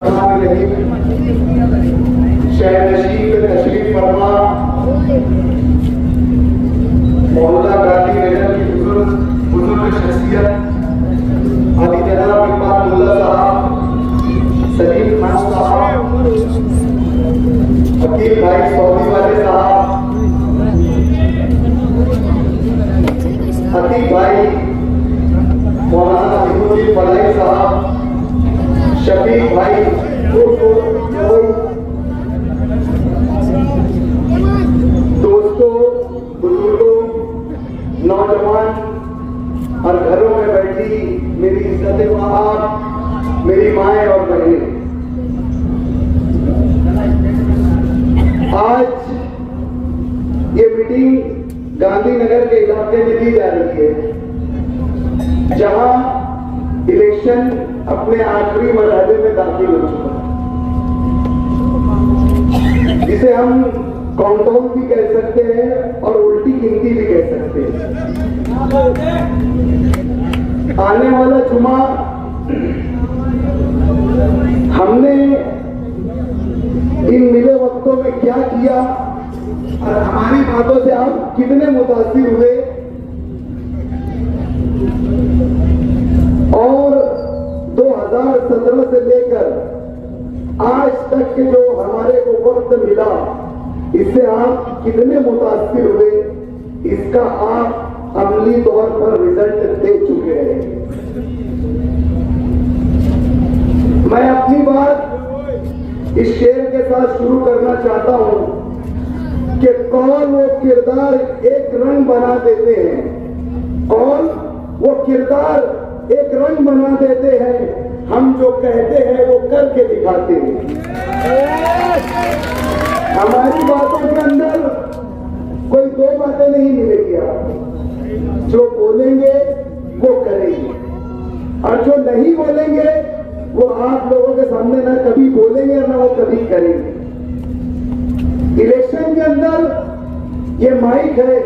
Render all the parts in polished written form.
शहरनशीन तशरीफ फरमा मोहल्ला गांधी नगर की बुजुर्ग शख्सियत अली जनाब इकबाल साहब, सलीम खान साहब, अकील भाई सऊदी वाले साहब, अतीक भाई मौलाना हिंदुद्दीन फलाई साहब, शफीक भाई, दोस्तों, बुजुर्गों, नौजवान और घरों में बैठी मेरी इज्जत वहाब, मेरी माएं और बहनें, आज ये मीटिंग गांधीनगर के इलाके में दी जा रही है, जहां इलेक्शन अपने आखिरी मरहले में दाखिल हो चुका है, जिसे हम काउंटडाउन भी कह सकते हैं और उल्टी गिनती भी कह सकते हैं। आने वाला जुमा हमने इन मिले वक्तों में क्या किया और हमारी बातों से आप कितने मुतासिर हुए, और 2017 से लेकर आज तक के जो हमारे को वक्त मिला, इससे आप कितने मुतासिर हुए, इसका आप अमली तौर पर रिजल्ट दे चुके हैं। मैं अपनी बात इस शेर के साथ शुरू करना चाहता हूं कि कौन वो किरदार एक रंग बना देते हैं, कौन वो किरदार एक रंग बना देते हैं, हम जो कहते हैं वो करके दिखाते हैं। हमारी बातों के अंदर कोई दो बातें नहीं मिलेगी आपको, जो बोलेंगे वो करेंगे, और जो नहीं बोलेंगे वो आप लोगों के सामने ना कभी बोलेंगे ना वो कभी करेंगे। इलेक्शन के अंदर ये माइक है,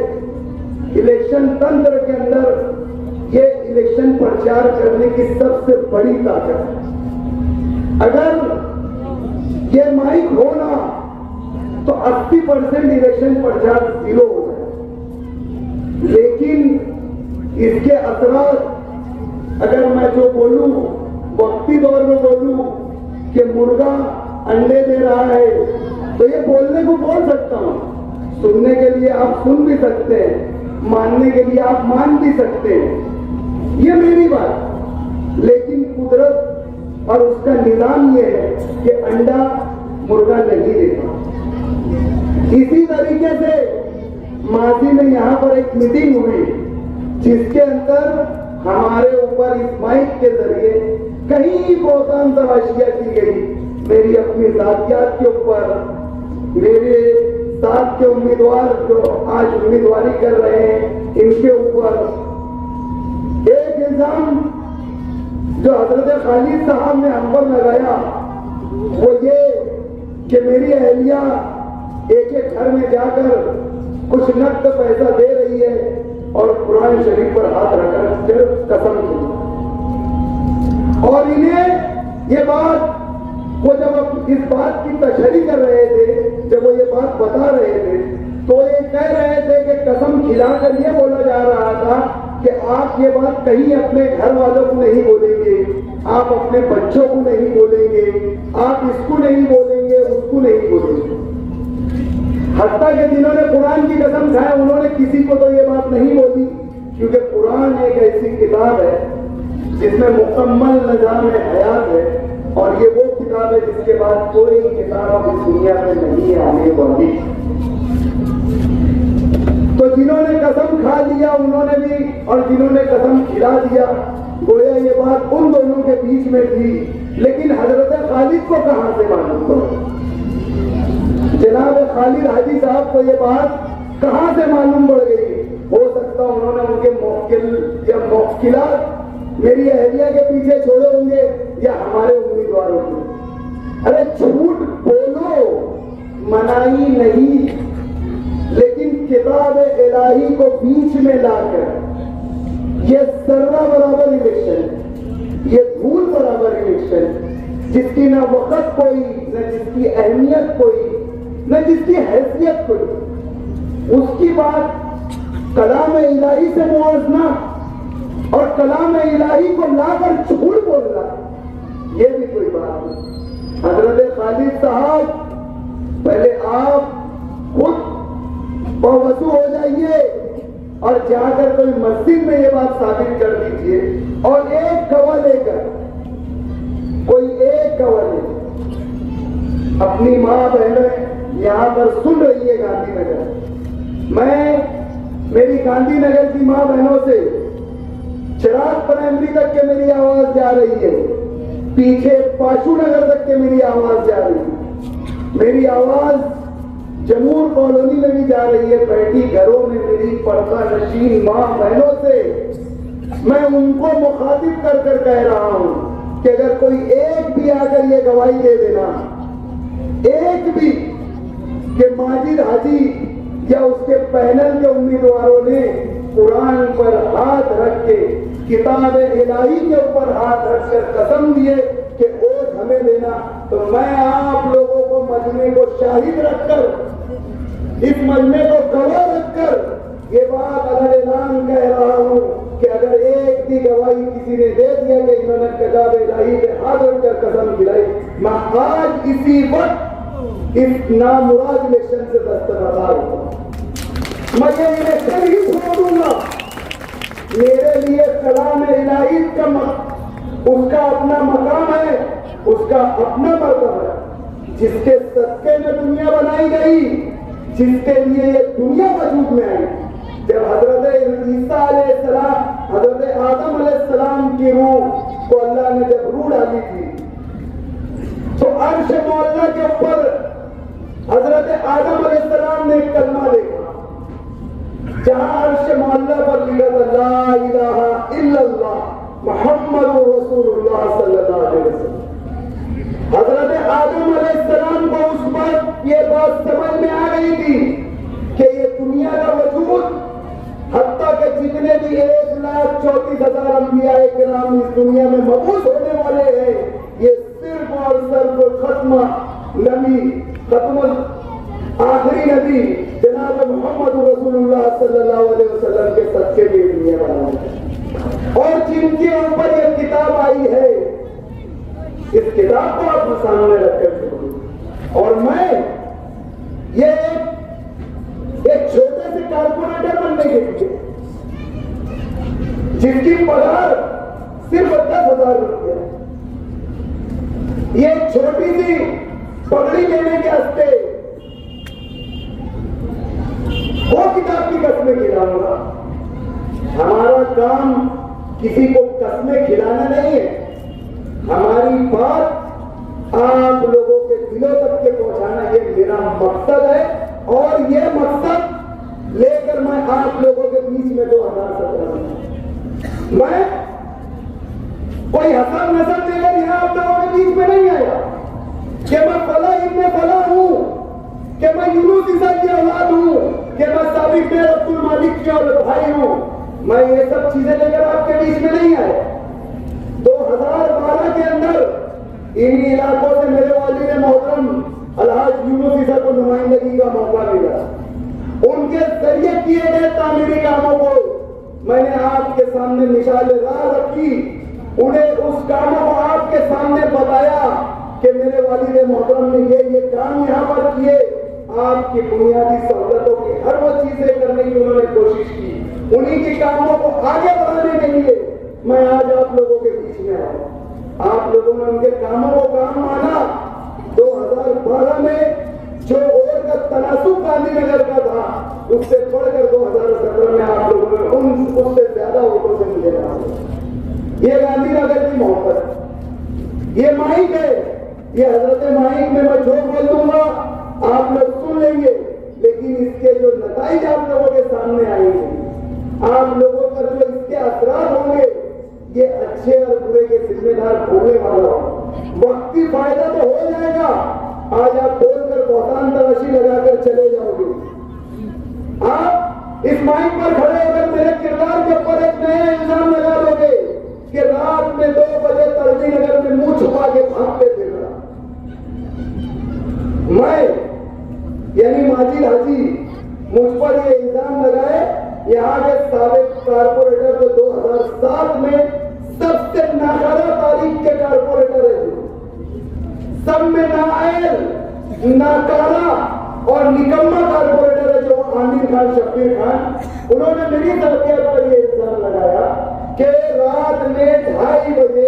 इलेक्शन तंत्र के अंदर ये इलेक्शन प्रचार करने की सबसे बड़ी ताकत है। अगर ये माइक होना तो 80% इलेक्शन प्रचार जीरो हो जाए, लेकिन इसके असरात अगर मैं जो बोलूं, वक्ती दौर में बोलूं कि मुर्गा अंडे दे रहा है, तो ये बोलने को बोल सकता हूं, सुनने के लिए आप सुन भी सकते हैं, मानने के लिए आप मान भी सकते हैं, ये मेरी बात। लेकिन कुदरत और उसका निजाम ये है कि अंडा मुर्गा नहीं देता। इसी तरीके से माजी में यहाँ पर एक मीटिंग हुई, जिसके अंदर हमारे ऊपर इस माइक के जरिए कहीं बोतान तराशियां की गई, मेरी अपनी जातियात के ऊपर, मेरे साथ के उम्मीदवार जो आज उम्मीदवारी कर रहे हैं इनके ऊपर। एक इल्जाम जो हजरत खालिद साहब ने हम पर लगाया वो ये कि मेरी अहलिया एक एक घर में जाकर कुछ नकद पैसा दे रही है और कुरान शरीफ पर हाथ रखकर सिर्फ कसम की। और इन्हें ये बात, वो जब इस बात की तशरीह कर रहे थे, जब वो ये बात बता रहे थे, तो ये कह रहे थे कि कसम खिलाकर ये बोला जा रहा था कि आप ये बात कहीं अपने घर वालों को नहीं बोलेंगे, आप अपने बच्चों को नहीं बोलेंगे, आप इसको नहीं बोलेंगे, उसको नहीं बोलेंगे। हत्ता के जिन्होंने कुरान की कसम खाए उन्होंने किसी को तो ये बात नहीं बोली, क्योंकि कुरान एक ऐसी किताब है जिसमें मुकम्मल निजाम हयात है, और ये वो किताब है जिसके बाद कोई किताब इस दुनिया में नहीं आने वाली। तो जिन्होंने कसम खा लिया उन्होंने भी, और जिन्होंने कसम खिला दिया, गोया ये बात उन दोनों के बीच में थी। लेकिन हजरत खालिद को कहां से मालूम करो, जनाब खालिद हाजी साहब को ये बात कहां से मालूम पड़ गई? हो सकता उन्होंने उनके मौकिल या मौकिला मेरी अहलिया के पीछे छोड़े होंगे या हमारे उम्मीदवारों के। अरे झूठ बोलो, मनाही नहीं, लेकिन किताब इलाही को बीच में लाकर ये सर्रा बराबर इलेक्शन, ये धूल बराबर इलेक्शन, जिसकी ना वक़्त कोई, न जिसकी अहमियत कोई, न जिसकी हैसियत कोई, उसकी बात कलाम इलाही से मुआवजना और कलाम इलाही को लाकर झूठ बोलना, ये भी कोई बात नहीं। हजरत खालिद साहब, पहले आप खुद बवजू हो जाइए और जाकर कोई मस्जिद में ये बात साबित कर दीजिए, और एक गवाह लेकर, कोई एक गवाह लेकर अपनी माँ बहनें यहां पर सुन रही है गांधीनगर। मैं मेरी गांधीनगर की माँ बहनों से चिराग प्राइमरी तक के मेरी आवाज जा रही है, पीछे पाशु नगर तक के मेरी आवाज जा रही है, मेरी आवाज जमूर कॉलोनी में भी जा रही है, बैठी घरों में मेरी पर्दा नशीन माँ बहनों से मैं उनको मुखातिब कर कर कह रहा हूं कि अगर कोई एक भी आकर ये गवाही दे देना, एक भी, कि माजिद हाजी या उसके पैनल के उम्मीदवारों ने कुरान पर हाथ रख के, किताब इलाही के ऊपर हाथ रखकर कसम दिए कि वोट हमें देना, तो मैं आप लोगों को मजमे को शाहिद रखकर, इस मजमे को गवाह रखकर ये बात अलग-ऐलान कह रहा हूं कि अगर एक भी गवाही किसी ने दे दिया कि इन्होंने किताब इलाही पे हाथ रखकर कसम खिलाई, मैं आज इसी वक्त इस नामुराद इलेक्शन से दस्तबरदार हूं। मैं ये इलेक्शन ही छोड़ दूंगा। मेरे लिए कलाम इलाही का उसका अपना मकाम है, उसका अपना मर्तबा है, जिसके सदके में दुनिया बनाई गई, जिसके लिए ये दुनिया वजूद में आई। जब हजरत ईसा अलैहिस्सलाम, हजरत आदम अलैहिस्सलाम की रूह को अल्लाह ने जब रूह डाली थी, तो अर्श मौला के ऊपर हजरत आदम अलैहिस्सलाम ने एक कलमा देखा, जहां अर्श मौला पर लिखा था ला इलाहा इल्लल्लाह मुहम्मदुर रसूलुल्लाह सल्लल्लाहु अलैहि वसल्लम। हजरत आदम अलैहिस्सलाम को उस वक्त ये बात समझ में आ गई थी कि ये दुनिया का वजूद, हत्ता के जितने भी 1,34,000 अंबिया किराम इस दुनिया में मबूस होने वाले हैं, ये सिर्फ और सिर्फ खत्म नबी, खत्म आखिरी नबी जनाब मोहम्मद रसूलुल्लाह सल्लल्लाहु अलैहि वसल्लम के सदके में दुनिया बनाई है। और जिनके ऊपर यह किताब आई है, इस किताब को आपके सामने रखकर छोड़ू, और मैं ये एक छोटे से कारपोरेटर बनने के लिए, जिसकी पगार सिर्फ 10,000 रुपये, ये छोटी सी पगड़ी लेने के हस्ते वो किताब की कस्में खिलाऊंगा। हमारा काम किसी को कस्में खिलाना नहीं है, हमारी बात आप लोगों के दिलों तक के पहुंचाना, ये मेरा मकसद है। और ये मकसद लेकर मैं आप लोगों के बीच में 2017 मैं कोई हसन नजर लेकर यहां आप लोगों के बीच में नहीं आया कि मैं फला इब्ने फला हूं, कि मैं यूनुस ईसा की औलाद हूं, कि मैं साबिक मेर अब्दुल मालिक के भाई हूं। मैं ये सब चीजें लेकर आपके बीच में नहीं आया। 2012 के अंदर इन इलाकों से मेरे वालिद मोहतरम अलहाज यूनुस ईसा को नुमाइंदगी का मौका मिला। उनके जरिए किए गए तामीरी कामों को मैंने आपके सामने मिसाल राह रखी, उन्हें उस कामों को आपके सामने बताया कि मेरे वालिद मोहतरम ने ये काम यहाँ पर किए। आपकी बुनियादी सहूलतों की हर वो चीजें करने की उन्होंने कोशिश की। उन्हीं के कामों को आगे बढ़ाने के लिए मैं आज आप लोगों के बीच में आया। आप लोगों ने उनके कामों को काम माना। 2012 में जो वोट का तनासुब गांधीनगर का था, उससे बढ़कर 2017 में आप लोगों ने उससे ज्यादा वोटों से मुझे मिला। ये गांधीनगर की मोहब्बत, ये माइक है, ये हजरत माइक में मैं जो बोल दूंगा आप लोग सुन लेंगे, लेकिन इसके जो नतीजे आप लोगों के सामने आएंगे, आप लोगों पर जो इसके असरात होंगे, ये अच्छे और बुरे के जिम्मेदार होने वाला हो। वक्ती फायदा तो हो जाएगा, आज आप बोलकर बहुतान तलाशी लगाकर चले जाओगे। आप इस माइक पर खड़े होकर मेरे किरदार के ऊपर एक नया इल्जाम लगा दोगे कि रात में 2 बजे तरजी नगर में मुंह छुपा के भागते थे। मैं यानी माजिद हाजी मुझ पर ये इल्जाम लगाए, यहाँ के साबिक कारपोरेटर तो 2007 में सबसे नाकारा तारीख के कारपोरेटर है, सब में नाअहल, नाकारा और निकम्मा कारपोरेटर है जो आमिर खान, शब्बीर खान। उन्होंने मेरी तरबियत पर यह इल्जाम लगाया कि रात में 2:30 बजे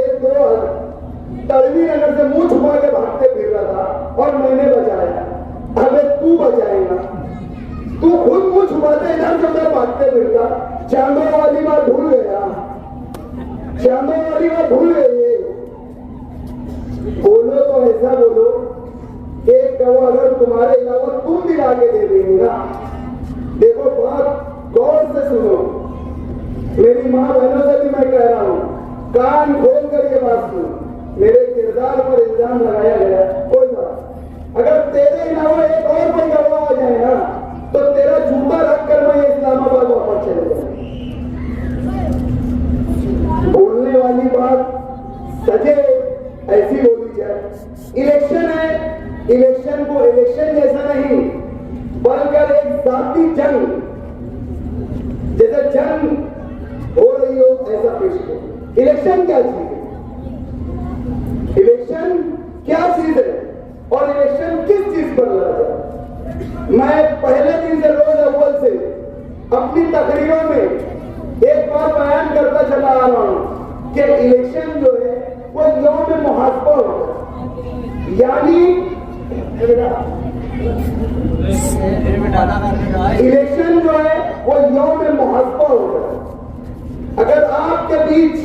तड़वी नगर से मुंह छुपा के भागते फिर रहा था और मैंने बचाया। अबे तू बचाएगा, तू खुद मुंह छुपाते इधर से उधर भागते फिरता। चांदों वाली बात भूल गया, चांदों वाली बात भूल गई। बोलो तो ऐसा बोलो, एक गवाह अगर तुम्हारे अलावा तुम भी लाके दे देंगे ना। देखो बात गौर से सुनो, मेरी माँ बहनों से भी मैं कह रहा हूँ, कान खोल कर ये बात सुनो। मेरे किरदार पर इल्जाम लगाया गया, कोई बात, अगर तेरे अलावा एक और कोई गवाह आ जाए ना तो तेरा जूता रखकर मैं इस्लामाबाद वापस चले जाऊँ। बोलने वाली बात सजे ऐसी बोली जाए। इलेक्शन है, इलेक्शन को इलेक्शन जैसा नहीं बल्कि एक जाती जंग जैसे जंग हो रही हो ऐसा पेश करो। इलेक्शन क्या चीज है, इलेक्शन क्या चीज है और इलेक्शन किस चीज पर लड़ा जाए। मैं पहले दिन से रोज अव्वल से अपनी तकरीरों में एक बार बयान करता चला आ रहा हूं कि इलेक्शन जो है वो यौम मुहासबा होता है, यानी इलेक्शन जो है वो यौम मुहासबा होता है। अगर आपके बीच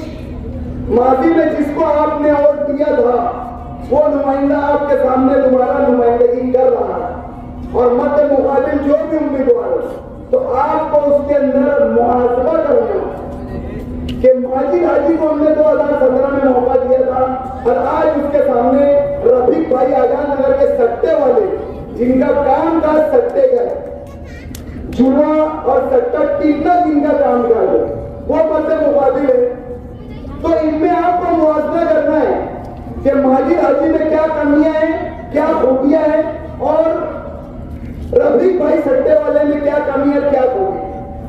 माजी में जिसको आपने वोट दिया था वो नुमाइंदा आपके सामने दोबारा नुमाइंदगी कर रहा है और मत मुकाबिल जो भी उम्मीदवार है, तो आपको उसके अंदर मुहासबा करना कि माजिद हाजी को हमने 2017 में मौका दिया था और आज उसके सामने रफीक भाई आजाद नगर के सट्टे वाले जिनका काम काज सट्टे का जुआ और सट्टा टीका जिनका काम काज है वो मत मुकाबिल है। तो इनमें आपको मुआवजा करना है कि माजिद हाजी में क्या कमियां हैं, क्या खूबियां हैं और रफीक भाई सट्टे वाले में क्या कमी है, क्या खूबी,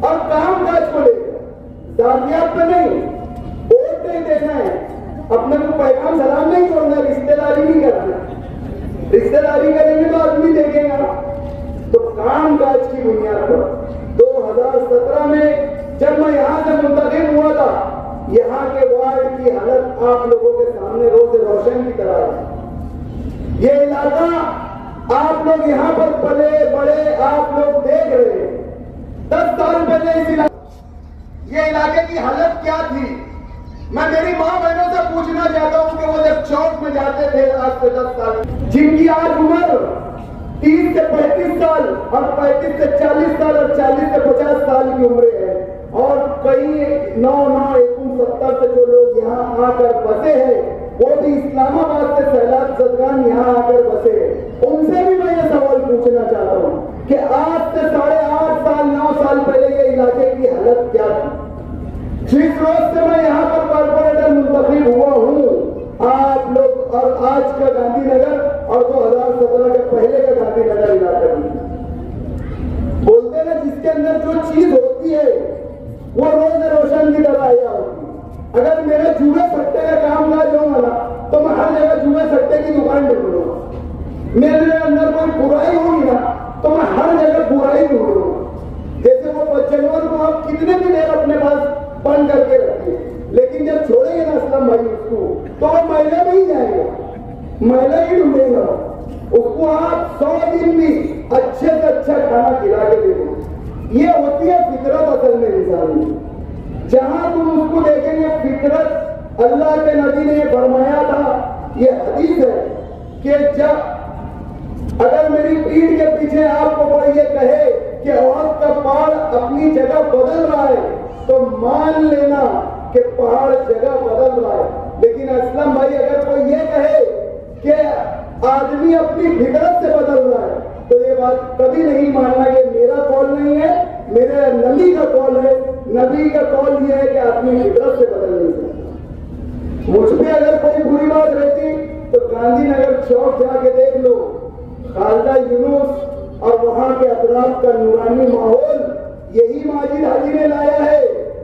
और काम काज को लेकर जातियात पे नहीं, वोट नहीं देना है, अपने को पैगाम सलाम नहीं छोड़ना, रिश्तेदारी नहीं करना। रिश्तेदारी करेंगे तो आदमी देखेगा। तो काम काज की बुनियाद पर 2017 में जब मैं यहाँ से मुंतखब हुआ था, यहाँ के वार्ड की हालत आप लोगों के सामने रोज रोशन की तरह है। ये इलाका आप लोग यहाँ पर पले बड़े आप लोग देख रहे हैं। 10 साल पहले इस ये इलाके की हालत क्या थी, मैं मेरी माँ बहनों से पूछना चाहता हूँ कि वो जब चौक में जाते थे आज से 10 साल, जिनकी आज उम्र 30 से 35 साल और 35 से 40 साल और 40 से 50 साल की उम्र है, और कई 9-9-69 से जो लोग यहाँ आकर बसे हैं वो भी इस्लामाबाद से सैलाब ज़दगान यहाँ आकर बसे हैं, उनसे भी मैं ये सवाल पूछना चाहता हूँ कि आज से 8.5 साल 9 साल पहले ये इलाके की हालत क्या थी। जिस रोज से मैं यहाँ पर कॉर्पोरेटर मुंतखब हुआ हूँ, आप लोग और आज का गांधीनगर और 2017 के पहले का गांधीनगर इलाका बोलते ना, जिसके अंदर जो चीज होती है वो रोज रोशन की तरह आया होती। अगर मेरे जुए सट्टे का काम काज होगा ना तो मैं हर जगह जुए सट्टे की दुकान ढूंढूंगा। मेरे अंदर कोई बुराई होगी ना तो मैं हर जगह बुराई ढूंढूंगा। जैसे वो जानवर को आप कितने भी देर अपने पास बंद करके रखिए, लेकिन जब छोड़ेंगे ना असलम भाई उसको, तो वो महिला में ही जाएगा, महिला ही ढूंढेगा उसको। आप 100 दिन भी अच्छे से अच्छा खाना खिला के देखो, ये होती है फितरत असल में इंसान की। जहां तुम उसको देखेंगे फितरत, अल्लाह के नबी ने फरमाया था, ये हदीस है कि जब अगर मेरी पीठ के पीछे आपको कोई ये कहे कि औरत का पहाड़ अपनी जगह बदल रहा है तो मान लेना कि पहाड़ जगह बदल रहा है। लेकिन असलम भाई अगर कोई ये कहे कि आदमी अपनी फितरत से बदल रहा है तो ये बात कभी नहीं मानना। ये मेरा कौल नहीं है, मेरे नबी का कौल है। नबी का कौल ये है कि आदमी फितरत से बदल नहीं सकता। मुझ पे अगर कोई बुरी बात रहती तो गांधीनगर चौक जाके देख लो, खालदा यूनुस और वहां के अतराफ का नूरानी माहौल यही माजिद हाजी ने लाया है।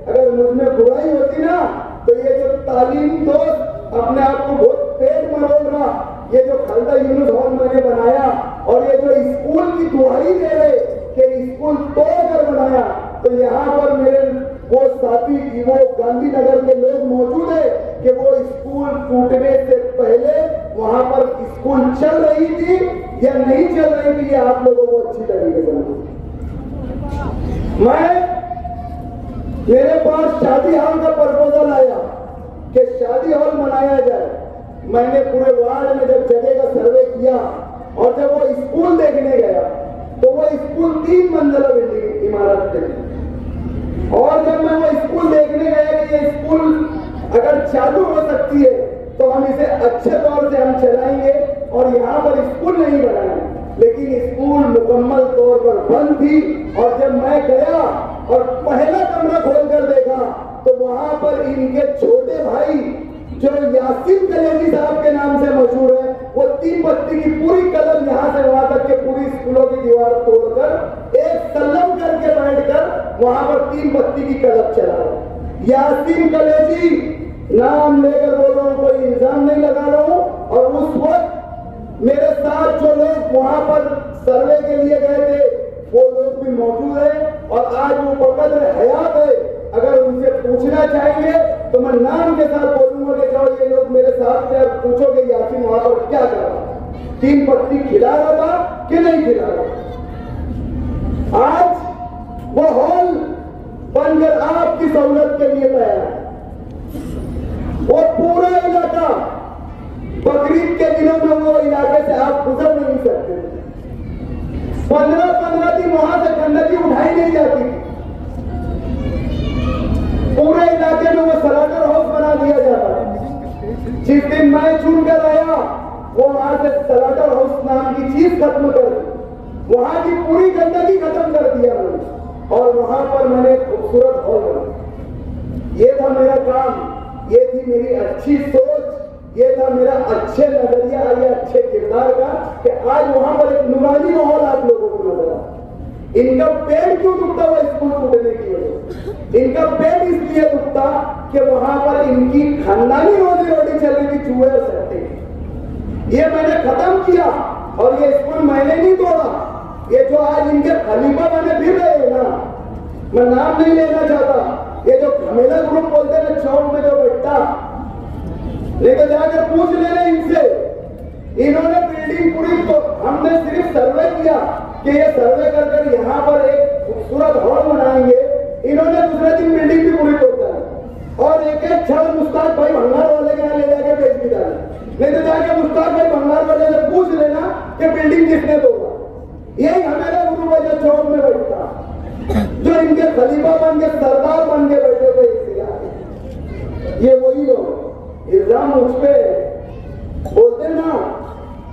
अगर मुझमें बुराई होती ना तो ये जो तालीम दोस्त अपने आप को बहुत पेट मरोड़ रहा, ये जो खालदा यूनुस हॉल मैंने बनाया और ये जो स्कूल की दुहाई दे रहे कि स्कूल तोड़कर बनाया, तो यहाँ पर मेरे वो साथी वो गांधीनगर के लोग मौजूद है कि वो स्कूल टूटने से पहले वहां पर स्कूल चल रही थी या नहीं चल रही थी, ये आप लोगों को अच्छी तरीके से मालूम। मेरे पास शादी हॉल का प्रपोजल आया कि शादी हॉल बनाया जाए। मैंने पूरे वार्ड में जब जगह का सर्वे किया और जब वो स्कूल देखने गया तो वो स्कूल 3 मंजिला बिल्डिंग इमारत थी। और जब मैं वो स्कूल देखने गया कि ये स्कूल अगर चालू हो सकती है तो हम इसे अच्छे तौर से हम चलाएंगे और यहाँ पर स्कूल नहीं बनाएंगे, लेकिन स्कूल मुकम्मल तौर पर बंद थी। और जब मैं गया और पहला कमरा खोलकर देखा तो वहां पर इनके छोटे भाई जो यासीन कलेजी साहब के नाम से मशहूर है, वो 3 पत्ती की पूरी कलम यहाँ से वहां तक के पूरी स्कूलों की दीवार तोड़कर एक सल्लम करके बैठकर वहां पर 3 पत्ती की कलम चला रहा। यासीन कलेजी नाम लेकर बोल रहा हूँ, कोई इल्जाम नहीं लगा रहा हूँ। और उस वक्त मेरे साथ जो लोग वहां पर सर्वे के लिए गए थे वो लोग भी मौजूद है और आज वो बकद्र हयात है। अगर उनसे पूछना चाहेंगे तो मैं नाम के साथ बोलूंगा कि जाओ ये लोग मेरे साथ थे, अब पूछोगे यासीन वहां पर क्या कर रहा, 3 पत्ती खिला रहा था कि नहीं खिला रहा। आज वो हॉल बनकर आपकी सहूलत के लिए तैयार है। वो पूरा इलाका बकरीद के दिनों में वो इलाके से आप गुजर नहीं सकते। 15-15 दिन वहां से गंदगी उठाई नहीं जाती। पूरे इलाके में वो सलाटर हाउस बना दिया जाता। जिस दिन मैं चुनकर आया वो वहां से सलाटर हाउस नाम की चीज खत्म कर दी, वहां की पूरी गंदगी खत्म कर दिया मैंने और वहां पर मैंने खूबसूरत हॉल बनाया। ये था मेरा काम, ये थी मेरी अच्छी सोच, ये था मेरा अच्छे नजरिया या अच्छे किरदार का कि आज वहां पर एक नूरानी माहौल आप लोगों को नजर आ। इनका पेट क्यों दुखता हुआ स्कूल टूटने की वजह, इनका पेट इसलिए दुखता कि वहां पर इनकी खानदानी रोजी रोटी चल रही थी चूहे और सट्टे। ये मैंने खत्म किया और ये स्कूल मैंने नहीं तोड़ा। ये जो आज इनके खलीफा बने फिर रहे हैं ना, मैं नाम नहीं लेना चाहता, ये जो घमेला ग्रुप बोलते हैं ना चौक में जो बैठता, लेकिन जाकर पूछ लेना इनसे। इन्होंने बिल्डिंग पूरी तो हमने सिर्फ सर्वे किया कि ये सर्वे कर यहाँ पर एक खूबसूरत हॉल बनाएंगे, इन्होंने दूसरे दिन बिल्डिंग भी पूरी तोड़ डाली और एक छड़ मुस्ताक भाई भंगार वाले के यहाँ ले जाके बेच भी डाली। नहीं तो जाके मुस्ताक भाई भंगार वाले से पूछ लेना कि बिल्डिंग किसने तोड़ा। यही हमारा गुरु है जो चौक में बैठता, जो इनके खलीफा बन के सरदार बन के बैठे हुए इस ये वही लोग। इल्जाम मुझ पे बोलते ना,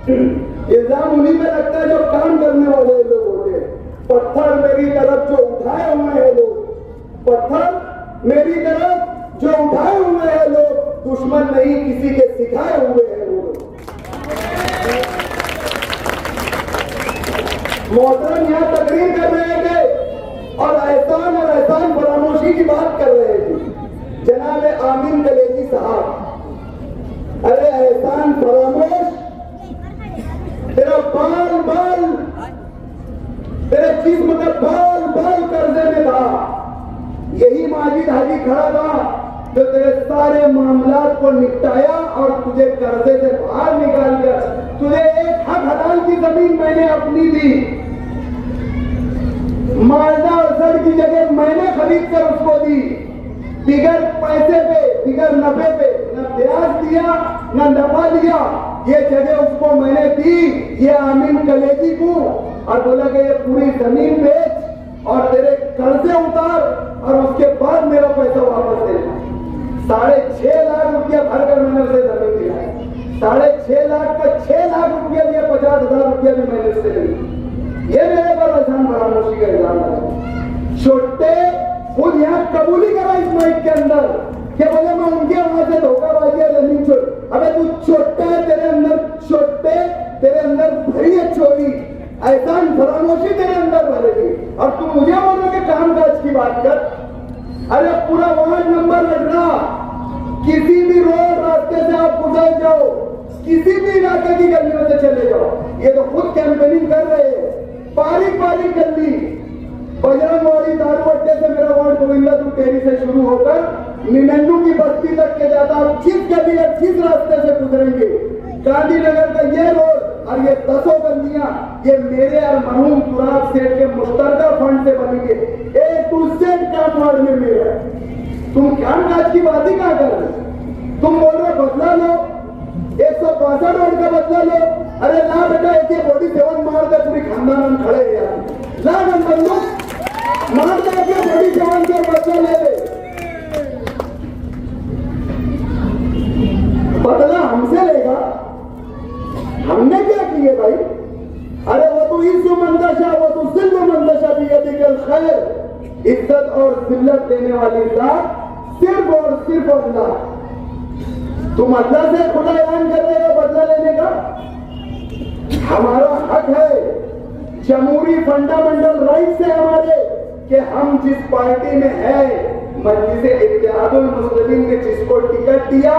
इल्जाम उन्हीं पे लगता है जो काम करने वाले लोग होते हैं। पत्थर मेरी तरफ जो उठाए हुए हैं लोग, पत्थर मेरी तरफ जो उठाए हुए हैं लोग, दुश्मन नहीं किसी के सिखाए हुए हैं वो लोग। मोहतरम यहाँ तकरीर कर रहे थे और एहसान फरामोशी की बात कर रहे थे जनाब आमिन कलेजी साहब। अरे एहसान फरामोश, तेरा बाल तेरे जिस्म का बाल कर्जे में था। यही माजिद हाजी खड़ा था जो तेरे सारे मामलात को निपटाया और तुझे कर्जे से बाहर निकाल कर तुझे एक हक हलाल की जमीन मैंने अपनी दी। मालदा और सड़ की जगह मैंने खरीद कर उसको दी, बिगर पैसे पे, बिगर नफे पे, न ब्याज दिया न नफा दिया। ये जगह उसको मैंने दी, ये आमिन कलेजी को, और बोला कि ये पूरी जमीन बेच और तेरे कर्जे उतार और उसके बाद मेरा पैसा वापस दे। 6.5 लाख रुपया भरकर मैंने उसे जमीन दिलाई। 6.5 लाख का 6 लाख रुपया दिया, 50,000 रुपया भी मैंने उससे ली। ये मेरे पर एहसान फरामोशी का इल्जाम है। छोटे खुद यहाँ कबूली करा इस माइक के अंदर कि बोले मैं उनके वहां से धोखाबाजी या जमीन छोड़। अबे तू छोटा है, तेरे अंदर छोटे, तेरे अंदर भरी है चोरी, एहसान फरामोशी तेरे अंदर भरेगी। और तुम मुझे बोलोगे कामकाज की बात कर। अरे पूरा वार्ड नंबर लड़ना, किसी भी रोड रास्ते से आप गुजर जाओ, किसी भी इलाके की गलियों से चले जाओ, ये तो खुद कैंपेनिंग कर रहे हैं। बारीक बारीक गली, बजरंगवाड़ी दारूपट्टे से मेरा वार्ड गोविंदा टूटेरी से शुरू होकर निनन्नू की बस्ती तक के जाता, आप किस गली या किस रास्ते से गुजरेंगे, गांधीनगर का ये रोड और ये 10 गलियां ये मेरे और मरहूम तुराब सेठ के मुश्तरका फंड से बनेंगे। एक दूसरे काम वार्ड में मेरा है। तुम कामकाज की बात ही कहां कर रहे? तुम बोल रहे बदला लो, 162 रोड का बदला लो। अरे ना बेटा, एक बॉडी 7 मार कर पूरी खानदान हम खड़े हैं यार, ना नंबर लो, मार दे के बॉडी 7 के बदला ले ले। बदला हमसे लेगा, हमने क्या किए भाई? अरे वो तो इज्जत मंदशा, वो तो जिल्ल मंदशा भी यदिकल खैर, इज्जत और जिल्लत देने वाली जात सिर्फ और सिर्फ अल्लाह। तुम अल्लाह से खुला ऐलान कर रहे हो बदला लेने का? हमारा हक है, जमहूरी फंडामेंटल राइट है हमारे कि हम जिस पार्टी में है, मजलिस इत्तेहादुल मुस्लिमीन ने जिसको टिकट दिया,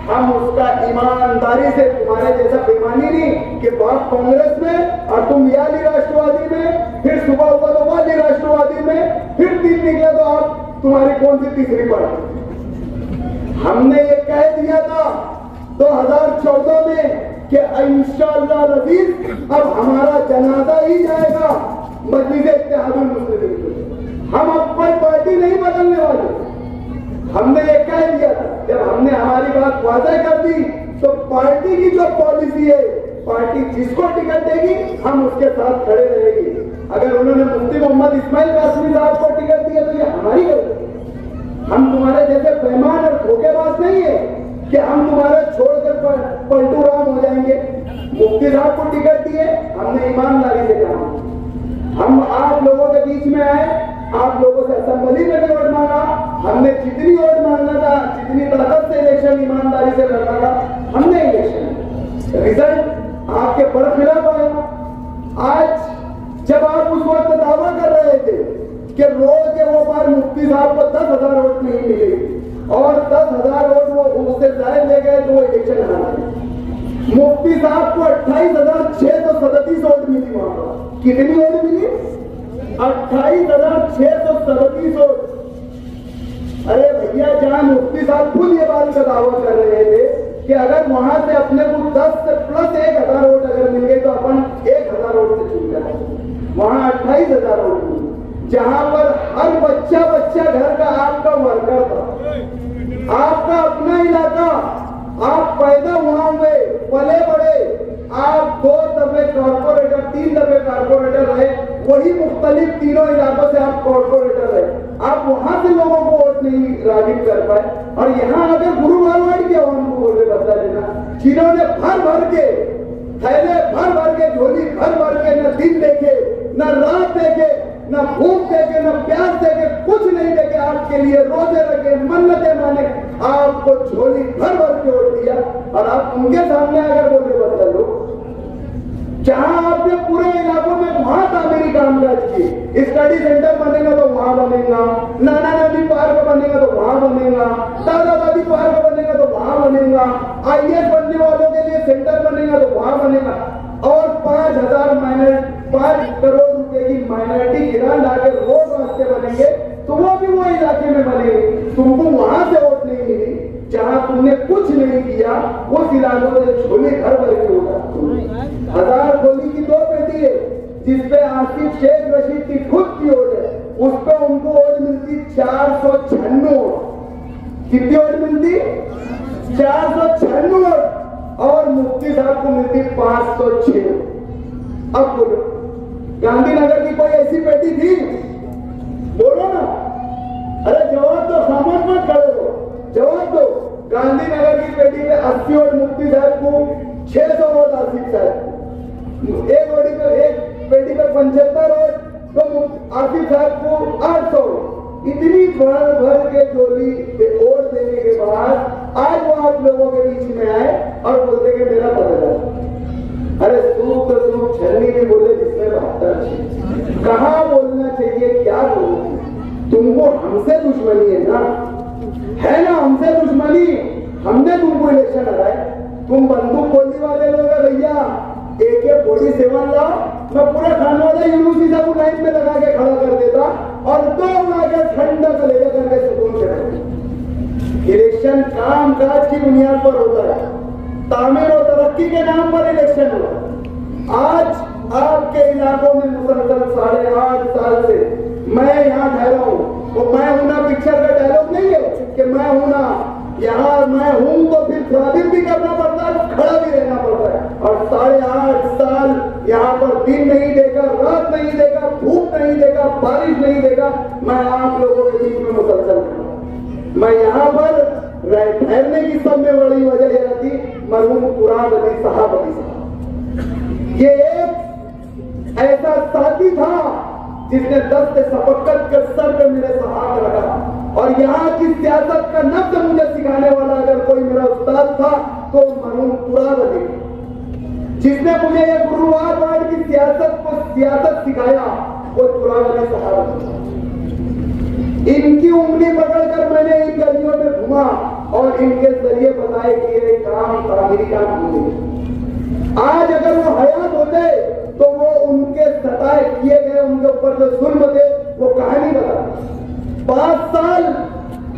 हम उसका ईमानदारी से, तुम्हारे जैसा बेईमानी नहीं कि बाप कांग्रेस में और तुम याली राष्ट्रवादी में, फिर सुबह हुआ तो वाली राष्ट्रवादी में, फिर 3 निकले तो आप तुम्हारी कौन सी तीसरी पार्टी? हमने ये कह दिया था 2014 में कि इंशाअल्लाह रजीज अब हमारा जनाजा ही जाएगा मजलिस इत्तेहादुल मुस्लिमीन। हम अब कोई पार्टी नहीं बदलने वाले। हमने ये कह दिया था। जब हमने हमारी बात वाज़ेह कर दी तो पार्टी की जो पॉलिसी है, पार्टी जिसको टिकट देगी हम उसके साथ खड़े रहेंगे। अगर उन्होंने मुफ्ती मोहम्मद इस्माइल कासमी साहब को टिकट दिया तो ये हमारी गलती। हम तुम्हारे जैसे बेईमान और धोखेबाज नहीं है कि हम तुम्हारे छोड़कर पलटू राम हो जाएंगे। मुफ्ती साहब को टिकट दिए, हमने ईमानदारी से कहा। हम आप लोगों के बीच में आए, आप लोगों से असेंबली में भी वोट मांगा, हमने जितनी वोट मांगना था, जितनी ताकत से इलेक्शन ईमानदारी से लड़ना था, हमने इलेक्शन रिजल्ट आपके बरखिलाफ आया। आज जब आप उस वक्त दावा कर रहे थे कि रोज के वो बार मुफ्ती साहब को 10,000 वोट नहीं मिले और 10,000 वोट वो उससे ज्यादा ले गए तो वो इलेक्शन हारा गए। मुफ्ती साहब को 28,637 वोट मिली। वहां पर कितनी वोट मिली? 28,637 वोट। अरे भैया, जहां मुफ्ती साहब खुद ये बात का दावा कर रहे थे कि अगर वहां से अपने को 10 से प्लस 1,000 वोट अगर मिल गए तो अपन 1,000 वोट से चूक जाए, वहां 28,000 वोट मिले। जहां पर हर बच्चा घर का आपका वर्कर था, आपका अपना इलाका, आप पैदा वहां हुए, पले बड़े, आप 2 दफे कॉर्पोरेटर, 3 दफे कॉर्पोरेटर रहे, वही मुख्तलिफ तीनों इलाकों से आप कॉर्पोरेटर रहे, आप वहां से लोगों को वोट नहीं रागिब कर पाए। और यहाँ आकर गुरु मारवाड़ी के अवाम को बोले बता देना, जिन्होंने भर के थैले भर के झोली भर के न दिन देखे, न रात देखे, न भूख देखे, न प्यास देखे, कुछ नहीं देखे, आपके लिए रोजे रखे, मन्नतें माने, आपको झोली भर के वोट दिया और आप उनके सामने अगर बोले बदल लो। जहां आपने पूरे इलाकों में वहां तामीरी कामकाज की, स्टडी सेंटर बनेगा तो वहां बनेगा, नाना नानी पार्क बनेगा तो वहां बनेगा, दादा दादी पार्क बनेगा तो वहां बनेगा, IAS बनने वालों के लिए सेंटर बनेगा तो वहां बनेगा, और 5 करोड़ रुपए की माइनॉरिटी ग्रांट आके रोड रास्ते बनेंगे तो वो भी वो इलाके में बनेंगे। तुमको वहां से वोट नहीं मिली, जहां तुमने कुछ नहीं किया उस इलाकों से झोली भर के होगा। 1000 गोली की 2 पेटी है जिसपे आसिफ शेख रशीद की खुद की वोट है, उस पर उनको वोट मिलती 496 वोट। कितनी वोट मिलती? 496 वोट। और मुफ्ती साहब को मिलती 506। अब बोलो, गांधीनगर की कोई ऐसी पेटी थी? बोलो ना। अरे जवाब दो, खामोश मत खड़े हो, जवाब दो। गांधीनगर की पेटी पे 80 वोट मुफ्ती साहब को, 600 वोट आसिफ साहब को। एक पेटी पे 75 वोट तो आसिफ साहब को 800 वोट। इतनी भर के झोली वोट देने के बाद आज वो आप लोगों के बीच में आए और बोलते कि मेरा बदला। अरे सूप तो सूप छलनी भी बोले जिसमें चाहिए, कहाँ बोलना चाहिए, क्या बोलना है। तुमको हमसे दुश्मनी है ना हमसे दुश्मनी, हमने तुमको इलेक्शन हराए। तुम बंदूक गोली वाले लोग है भैया, AK-47 लाओ, मैं पूरे खानवाला यूनिवर्सिटी को लाइन में लगा के खड़ा कर देता और 2 उड़ा के ठंडा कलेजा करके सुकून से रहते। इलेक्शन काम काज की बुनियाद पर होता है, तामीर और तरक्की के नाम पर इलेक्शन हुआ। आज आपके इलाकों में मुसलसल 8.5 साल से मैं यहाँ ठहरा हूँ। वो मैं हूं ना पिक्चर का डायलॉग नहीं है कि मैं हूं ना, यहाँ मैं हूं तो फिर साबित भी करना पड़ता है, खड़ा भी रहना पड़ता है। और 8.5 साल यहाँ पर दिन नहीं देखा, रात नहीं देखा, धूप नहीं देखा, बारिश नहीं देखा, मैं आप लोगों के बीच में मुसलसल मैं यहाँ पर ठहरने की सब में बड़ी वजह यह थी, मरहूम कुरान अली साहब ये एक ऐसा साथी था जिसने दस्ते शफकत के सर पे मेरे हाथ रखा। और यहाँ की सियासत का नब्ज मुझे सिखाने वाला अगर कोई मेरा उस्ताद था तो मरहूम कुरान अली, जिसने मुझे ये गुरुवार वार्ड की सियासत सिखाया, वो कुरान अली साहब। इनकी उंगली पकड़कर मैंने इन गलियों में घुमा और इनके जरिए बताए कि ये काम तामीरी काम नहीं। आज अगर वो हयात होते तो वो उनके सताए किए गए, उनके ऊपर जो जुल्म थे वो कहानी बताते। 5 साल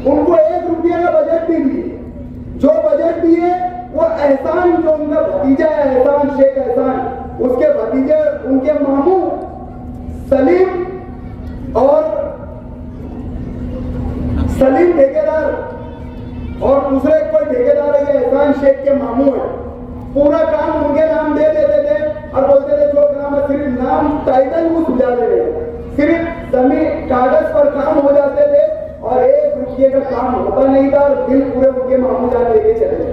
उनको 1 रुपये का बजट नहीं दिए, जो बजट दिए वो एहसान, जो उनका भतीजा है एहसान शेख एहसान, उसके भतीजे उनके मामू सलीम ठेकेदार और दूसरे कोई ठेकेदार है, एहसान शेख के मामू है। पूरा काम उनके नाम दे देते थे और बोलते थे जो काम है सिर्फ नाम टाइटल वो सुझा दे रहे, सिर्फ जमीन कागज पर काम हो जाते थे और 1 रुपये का काम होता नहीं था और बिल पूरे उनके मामू जान लेके चले गए।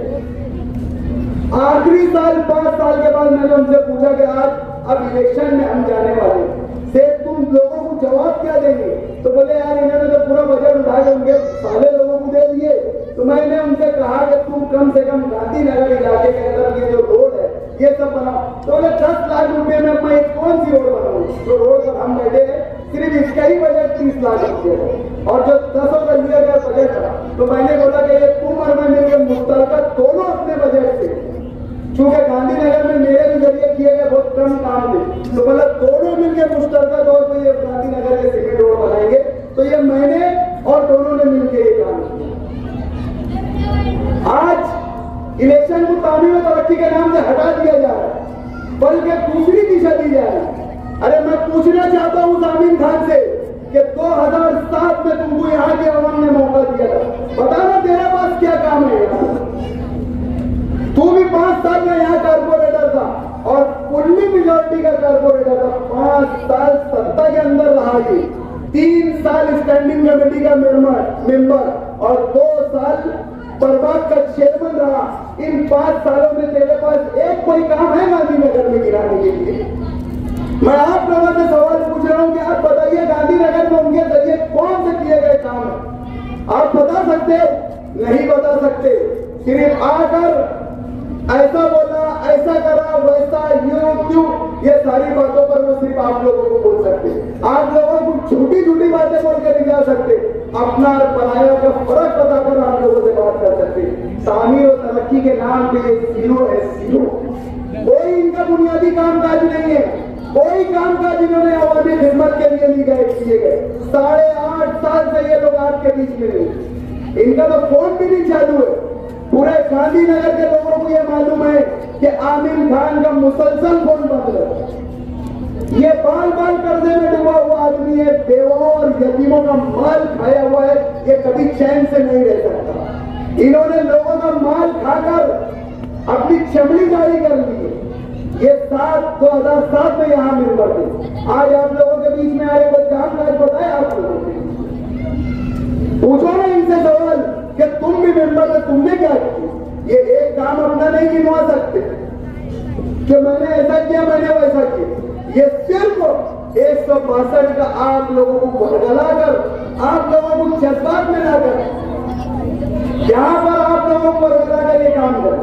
आखिरी साल 5 साल के बाद मैंने उनसे पूछा कि आज अब इलेक्शन में हम जाने वाले से तुम लोगों को जवाब क्या देंगे, तो बोले यार इन्होंने तो पूरा बजट उठा के उनके साले लोगों को दे दिए। तो मैंने उनसे कहा कि तुम कम से कम गांधीनगर इलाके के अंदर ये जो रोड है ये सब बनाओ। तो बोले 10 लाख रुपए में मैं कौन सी रोड बनाऊं, जो रोड पर हम बैठे हैं सिर्फ इसका ही बजट 30 लाख रुपये है और जो 10 का लिया गया बजट था। तो मैंने बोला कि ये तुम और मैं मिलकर मुश्तरका दोनों अपने बजट से, क्योंकि गांधीनगर में मेरे भी जरिए किए गए बहुत कम काम थे, तो बोला दोनों मिलकर मुश्तरका तौर पर ये गांधीनगर के सीमेंट रोड बनाएंगे। तो ये मैंने और दोनों ने मिलकर ये काम किया। आज इलेक्शन को तामीर और तरक्की के नाम से हटा दिया जा रहा है, बल्कि दूसरी दिशा दी जा रही है। अरे मैं पूछना चाहता हूं आमिन खान से कि 2007 में तुमको यहाँ के अवाम ने मौका दिया था, बताना तेरे पास क्या काम है। तू भी 5 साल में यहाँ कारपोरेटर था और फुल्ली मेजॉरिटी का कारपोरेटर था, 5 साल सत्ता के अंदर रहा ये, 3 साल स्टैंडिंग कमेटी का मेंबर और 2 साल बर्बाद का चेयरमैन रहा। इन 5 सालों में तेरे पास एक कोई काम है गांधीनगर में गिराने के लिए? मैं आप लोगों से सवाल पूछ रहा हूं कि आप बताइए गांधीनगर में उनके जरिए कौन से किए गए काम है? आप बता सकते? नहीं बता सकते। सिर्फ आकर ऐसा बोला, ऐसा करा, वैसा क्यों, ये सारी बातों पर वो सिर्फ आप लोगों को बोल सकते। आप लोगों को झूठी झूठी बातें बोल कर नहीं जा सकते, अपना और पराया का फर्क बताकर आप लोगों से बात कर सकते। तामीर और तरक्की के नाम पे ये जीरो है, जीरो। कोई इनका बुनियादी काम काज नहीं है, कोई काम काज इन्होंने अवामी खिदमत के लिए नहीं गए किए गए। 8.5 साल से ये लोग आपके बीच में नहीं, इनका तो फोन भी नहीं चालू है। पूरे गांधीनगर के लोगों को यह मालूम है कि आमिन खान का मुसलसल फोन बंद है। ये बाल बाल कर्जे में डूबा हुआ आदमी है, बेवाओं और यतीमों का माल खाया हुआ है, ये कभी चैन से नहीं रह सकता। इन्होंने लोगों का माल खाकर अपनी चमड़ी जारी कर ली है। ये 2007 में यहाँ मेंबर थे, आज आप लोगों के बीच में आए, कोई काम काज बताए आप लोगों को? पूछो ना इनसे सवाल कि तुम भी मेंबर थे, तुमने क्या किया? ये एक काम अपना नहीं गिनवा सकते कि मैंने ऐसा किया, मैंने वैसा किया। ये सिर्फ 162 का आप लोगों को भड़कलाकर, आप लोगों को जज्बात में लाकर, यहाँ पर आप लोगों को भड़कलाकर ये काम कर।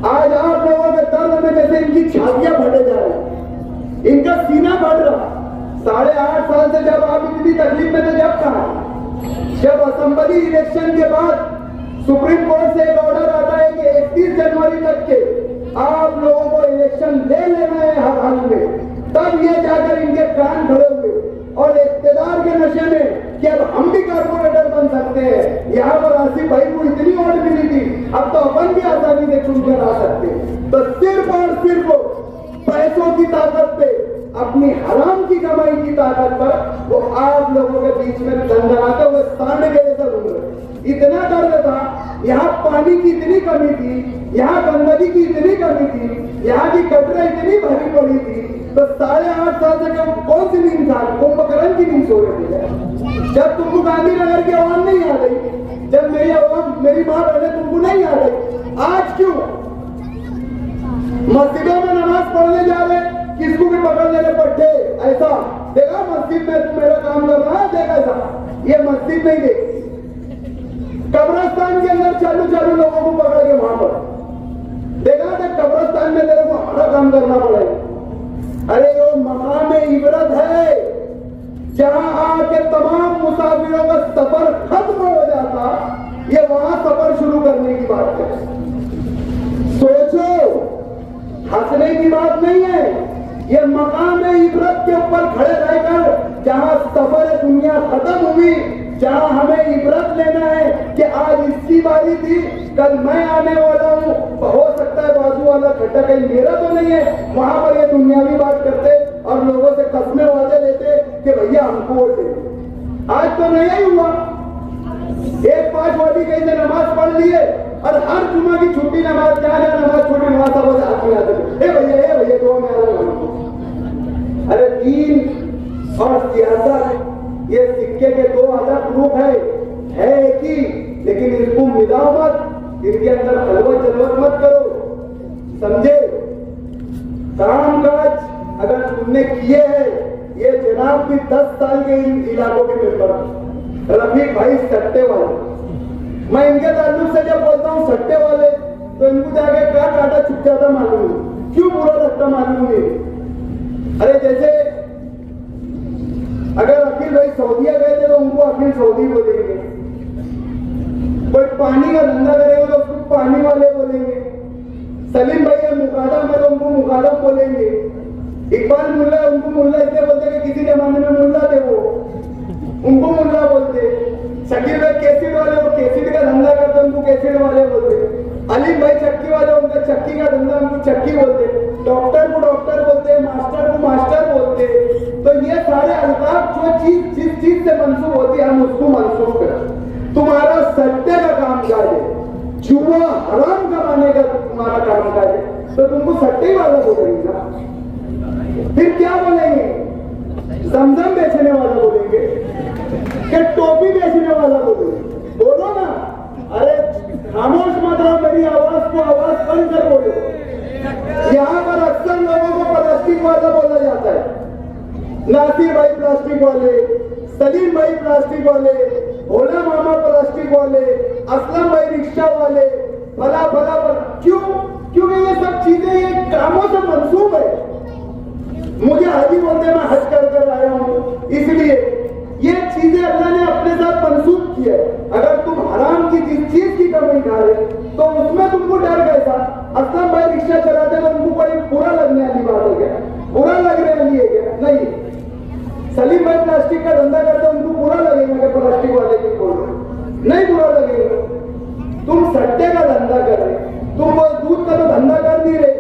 आज आप लोगों के दर्द में जैसे इनकी छातियां फटे जा रही, इनका सीना फट रहा, 8.5 साल से जब आप इतनी तकलीफ में थे, जब कहा, जब असेंबली इलेक्शन के बाद सुप्रीम कोर्ट से एक ऑर्डर आता है कि 31 जनवरी तक के आप लोगों को इलेक्शन ले लेना है हर हाल में, तब ये जाकर इनके कान खड़े हुए और इख्तिदार के नशे में कि अब हम भी कारपोरेटर बन सकते हैं। यहाँ पर आसिफ भाई को इतनी वोट मिली थी, अब तो अपन भी आसानी से चुनकर आ सकते हैं। तो सिर्फ और सिर्फ पैसों की ताकत पे, अपनी हराम की कमाई की ताकत पर वो आप लोगों के बीच में दंडनाते हुए सांड के जैसा घूम रहे। इतना दर्द था, यहाँ पानी की इतनी कमी थी, यहाँ गंदगी की इतनी कमी थी, यहाँ की कटरा इतनी भरी पड़ी थी, तो 8.5 साल से कौन सी नींद था? कुंभकर्ण की नींद सो रहे थे। जब तुमको गांधीनगर की आवाम नहीं आ गई, जब मेरी आवाम, मेरी माँ बहने तुमको नहीं आ गई, आज क्यों मस्जिदों में नमाज पढ़ने जा रहे, किसको भी पकड़ लेने पट्टे? ऐसा देखा मस्जिद में तुम मेरा काम कर रहा है, देखा ऐसा, ये मस्जिद नहीं देख, कब्रिस्तान के अंदर चालू लोगों को पकड़ के वहां पर देखा था, कब्रिस्तान में तेरे को हमारा काम करना पड़ेगा। अरे वो मकाम इबरत है, जहां आके तमाम मुसाफिरों का सफर खत्म हो जाता, ये वहां सफर शुरू करने की बात है। सोचो, हंसने की बात नहीं है, ये मकाम इबरत के ऊपर खड़े रहकर जहां सफर दुनिया खत्म हुई, जहां हमें इबरत लेना है कि आज इसकी बारी थी, कल मैं आने वाला हूं, हो सकता है बाजू वाला खड्डा कहीं मेरा तो नहीं है, वहां पर ये दुनियावी बात करते और लोगों से कस्में वादे लेते कि भैया हमको वोट दे। आज तो नहीं हुआ, 1-5 वाली कहीं से नमाज पढ़ लिए और हर जुम्मा की छुट्टी नमाज, क्या नमाज छुट्टी नमाज सब हाथ में आते, ए भैया दुआ में आ रहा हूं। अरे दीन और सियासत ये सिक्के के दो अलग रूप है एक ही, लेकिन इनको मिलाओ मत, इनके अंदर खलवत जलवत मत करो, समझे? काम काज अगर तुमने किए हैं, ये जनाब भी 10 साल के इन इलाकों के मेंबर, रफीक भाई सट्टे वाले, मैं इनके ताल्लुक से जब बोलता हूँ सट्टे वाले, तो इनको जाके क्या काटा छुप जाता मालूम नहीं, क्यों बुरा लगता मालूम नहीं। अरे जैसे अगर अखिल भाई सऊदीया गए थे तो उनको अखिल सऊदी बोलेंगे, कोई पानी का धंधा करेगा तो उसको पानी वाले बोलेंगे, सलीम भाई है मुकादम है तो उनको मुकादम बोलेंगे, इकबाल मुल्ला उनको मुल्ला इसलिए बोलते कि किसी जमाने में मुल्ला थे वो, उनको मुल्ला बोलते, शकील भाई कैसेट वाले, वो कैसेट का धंधा करते उनको कैसेट वाले बोलते, अलीम भाई चक्की वाले, उनका चक्की का धंधा उनको चक्की बोलते, डॉक्टर को डॉक्टर बोलते, मास्टर को मास्टर बोलते। तो ये सारे अल्काब जो चीज जिस चीज से मंसूब होती है हम उसको मंसूब करें। तुम्हारा सट्टे का काम काज है, जुआ हराम कमाने का तुम्हारा काम काज है, तो तुमको सट्टे वाला बोलेंगे ना, फिर क्या बोलेंगे? जमजम बेचने वाला बोलेंगे कि टोपी बेचने वाला बोलेंगे? बोलो ना, अरे खामोश मत रहो, मेरी आवाज को आवाज बंद कर बोलो। यहाँ पर अक्सर लोगों को प्लास्टिक वाला बोला जाता है, नासिर भाई प्लास्टिक वाले, सलीम भाई प्लास्टिक वाले, भोला मामा प्लास्टिक वाले, असलम भाई रिक्शा वाले, भला भला क्यों? क्योंकि ये सब चीजें ये कामों से मंसूब है। मुझे हाजी बोलते मैं हज कर आया हूँ, इसलिए ये चीजें अल्लाह ने अपने साथ मंसूब की है। अगर तुम हराम की जिस चीज की कमाई खा रहे तो उसमें तुमको डर कैसा? असलम भाई रिक्शा चलाते तो उनको कोई बुरा लगने वाली बात है क्या? बुरा लगने वाली है क्या? नहीं। सलीम भाई प्लास्टिक का धंधा करते उनको बुरा लगेगा कि प्लास्टिक वाले की बोल रहे? नहीं बुरा लगेगा। तुम सट्टे का धंधा कर रहे, तुम वो दूध का तो धंधा कर नहीं रहे,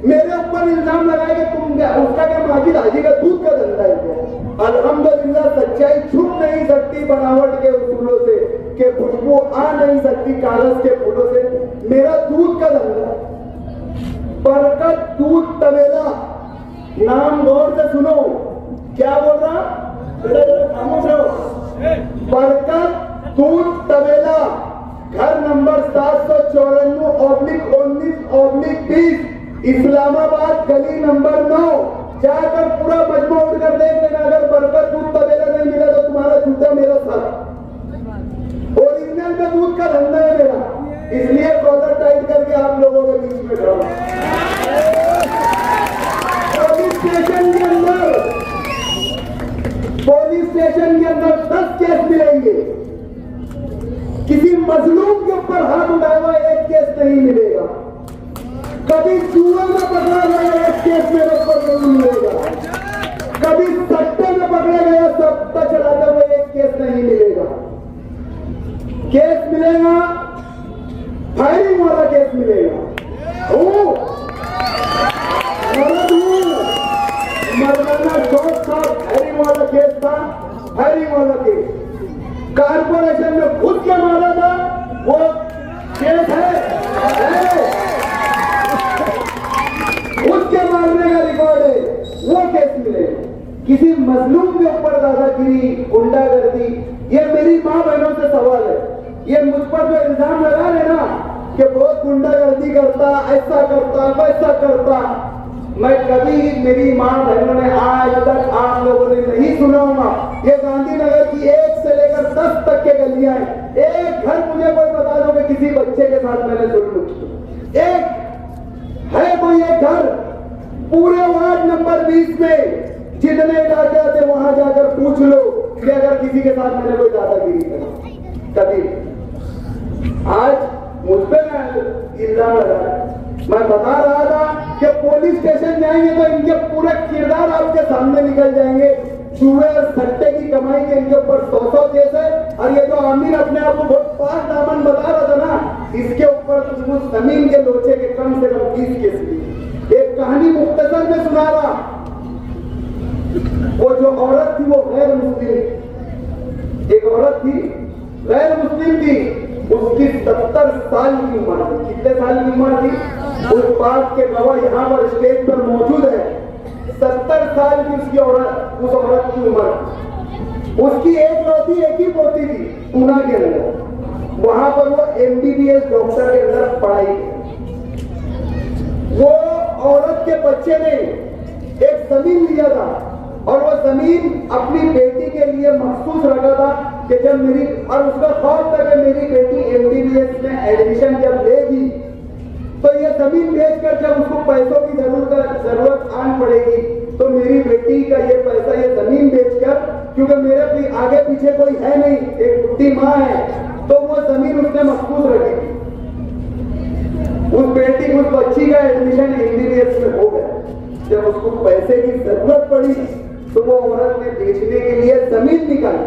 मेरे ऊपर इल्जाम लगाए कि तुम उसका क्या माजिद हाजी का दूध का धंधा है क्या? अल्हम्दुलिल्लाह सच्चाई छुप नहीं सकती बनावट के उसूलों से, कि खुशबू आ नहीं सकती कागज के फूलों से। मेरा दूध का धंधा, बरकत दूध तवेला, नाम गौर से सुनो, क्या बोल रहा? खामोश रहो। बरकत दूध तवेला, घर नंबर 754/19/20, इस्लामाबाद गली नंबर 9, जाकर पूरा मजमू उठकर देख लेना। अगर बरकत दूध तवेला नहीं मिला तो तुम्हारा जूता मेरा साथ। ओरिजिनल में दूध का धंधा है मेरा, इसलिए कॉलर टाइट करके आप लोगों के बीच में खड़ा हूं। पुलिस स्टेशन के अंदर पुलिस स्टेशन के अंदर 10 केस मिलेंगे, किसी मजलूम के ऊपर हाथ उठाया हुआ एक केस नहीं मिलेगा। कभी जुए में पकड़ा गया एक केस मेरे ऊपर नहीं मिलेगा। कभी सट्टे में पकड़ा गया सट्टा चलाते हुए एक केस नहीं मिलेगा। केस मिलेगा, फायरिंग वाला केस मिलेगा। मरदाना शौक था, फायरिंग वाला केस था, फायरिंग वाला केस। कारपोरेशन में घुस के मारा था, वो केस है। घुस के मारने का रिकॉर्ड है, वो केस मिले। किसी मजलूम के ऊपर दादागिरी, गुंडागर्दी, ये मेरी माँ बहनों से सवाल है। ये मुझ पर जो इल्जाम लगा रहे ना कि बहुत गुंडागर्दी करता, ऐसा करता, वैसा करता, मैं कभी, मेरी माँ बहनों ने आज तक आप लोगों ने नहीं सुना होगा। ये गांधीनगर की 1 से लेकर 10 तक के गलियां हैं। एक घर मुझे कोई बता दो कि किसी बच्चे के साथ मैंने जुल्म किया। एक है कोई एक घर पूरे वार्ड नंबर 20 में, जितने इलाके आते वहां जाकर पूछ लो कि अगर किसी के साथ मैंने कोई दादागिरी करी कभी। आज मुझ पर इल्जाम लगा। मैं बता रहा था कि पुलिस स्टेशन जाएंगे तो इनके पूरे किरदार आपके सामने निकल जाएंगे। जुए और सट्टे की कमाई के इनके ऊपर 100 केस है। और ये जो आमिर अपने आप को बहुत पाक दामन बता रहा था ना, इसके ऊपर तो जमीन के लोचे के कम से कम 30 केस भी। एक कहानी मुख्तसर में सुना रहा। वो जो औरत थी वो गैर मुस्लिम, एक औरत थी गैर मुस्लिम थी, उसकी 70 साल की उम्र थी। कितने साल की उम्र थी? उस बात के गवाह यहाँ पर स्टेज पर मौजूद है। 70 साल की उसकी औरत, उस औरत की उम्र। उसकी एक ही पोती थी पूना के अंदर। वहां पर वो MBBS डॉक्टर के अंदर पढ़ाई की। वो औरत के बच्चे ने एक जमीन लिया था और वो जमीन अपनी बेटी के लिए मखसूस रखा था कि जब मेरी, और उसका खौफ था कि मेरी बेटी MBBS में एडमिशन जब लेगी तो ये जमीन बेचकर जब उसको पैसों की जरूरत आन पड़ेगी तो मेरी बेटी का ये पैसा, ये जमीन बेचकर, क्योंकि मेरे भी आगे पीछे कोई है नहीं, एक बुढ़ी माँ है, तो वो जमीन उसने मखसूस रखी। उस बेटी, उस बच्ची का एडमिशन MBBS में हो गया। जब उसको पैसे की जरूरत पड़ी तो वो औरत ने बेचने के लिए जमीन निकाली।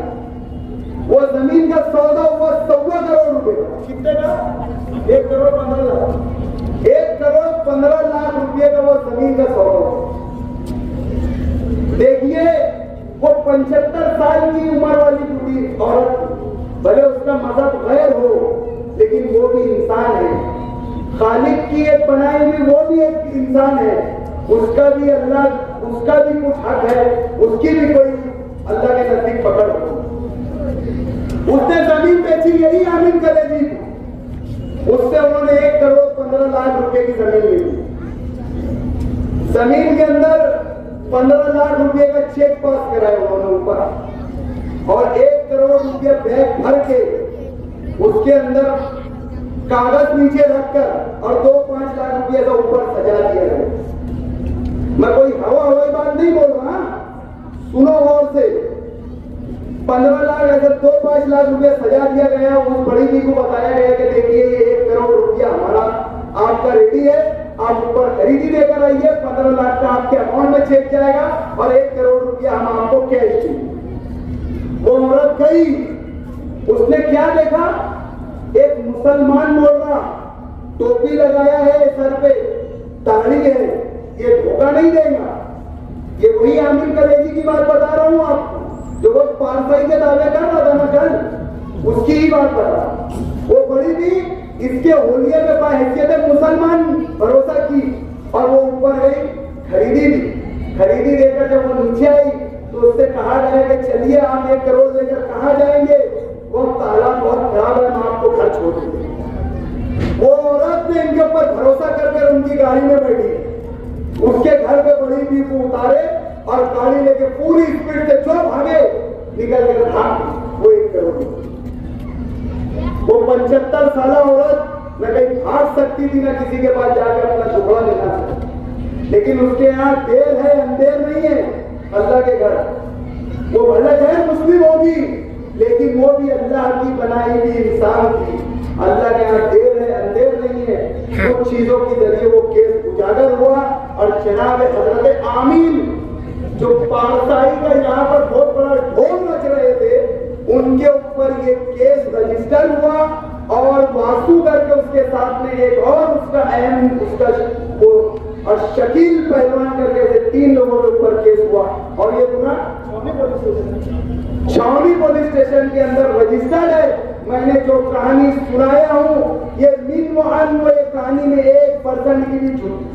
वो जमीन का सौदा हुआ 1.25 करोड़ रुपए का। कितने का? 1 करोड़ 15 लाख। 1 करोड़ 15 लाख रुपए का वो जमीन का सौदा। देखिए, वो 75 साल की उम्र वाली बूढ़ी औरत, भले उसका मजहब गैर हो लेकिन वो भी इंसान है। खालिक की एक बनाई हुई वो भी एक इंसान है। उसका भी अल्लाह, उसका भी कुछ हक है, उसकी भी कोई अल्लाह के नजदीक पकड़ हो। उसने जमीन बेची, यही आमिर कलेजी, उससे उन्होंने 1 करोड़ 15 लाख रुपए की जमीन ली। जमीन के अंदर 15 लाख रुपए का चेक पास कराया उन्होंने ऊपर, और 1 करोड़ रुपया बैग भर के उसके अंदर कागज नीचे रखकर और 2-5 लाख रुपए का ऊपर सजा दिया गया। मैं कोई हवाई बात नहीं बोल रहा, सुनो गौर से। 15 लाख ऐसे 2-5 लाख रुपए सजा दिया गया। उस बड़ी जी को बताया गया कि देखिए ये 1 करोड़ रुपया हमारा आपका रेडी है, आप ऊपर खरीदी लेकर आइए, 15 लाख का आपके अकाउंट में चेक जाएगा और 1 करोड़ रुपया हम आपको कैश देंगे। वो औरत गई, उसने क्या देखा? एक मुसलमान बोल रहा, टोपी लगाया है सर पे, दाढ़ी है, ये धोखा नहीं देगा। ये वही आमिर कलेजी की बात बता रहा हूं आपको, जो वो पारसाई के दावे कर रहा था ना कल, उसकी ही बात बता। वो बड़ी भी इसके होलिये में बाहैसियत मुसलमान भरोसा की और वो ऊपर गई, खरीदी ली। खरीदी देकर जब वो नीचे आई तो उससे कहा गया कि चलिए आप 1 करोड़ देकर कहाँ जाएंगे? वो तालाब बहुत खराब है, मैं आपको घर छोड़ दूंगी। वो औरत ने इनके ऊपर भरोसा करके उनकी गाड़ी में बैठी, उसके घर पे बड़ी भी को उतारे और गाड़ी लेके पूरी स्पीड से जो भागे निकल के भाग। वो 1 करोड़। वो 75 साल औरत न कहीं भाग सकती थी, ना किसी के पास जाकर अपना टुकड़ा लेना सकती, लेकिन उसके यहाँ देर है अंधेर नहीं है। अल्लाह के घर वो भला बनाई हुई इंसान थी, अल्लाह के यहाँ देर है अंधेर नहीं है, कुछ चीजों के जरिए वो केस उजागर हुआ और जनाब हजरत आमीन जो पारसाई का यहाँ पर बहुत बड़ा ढोल रच रहे थे, उनके ऊपर ये केस रजिस्टर हुआ और वासु करके उसके साथ में एक और उसका अहम उसका वो और शकील पहलवान करके ऐसे 3 लोगों के ऊपर केस हुआ और ये गुना छावनी पुलिस स्टेशन के अंदर रजिस्टर्ड है। मैंने जो कहानी सुनाया हूँ ये ये कहानी में 1% की भी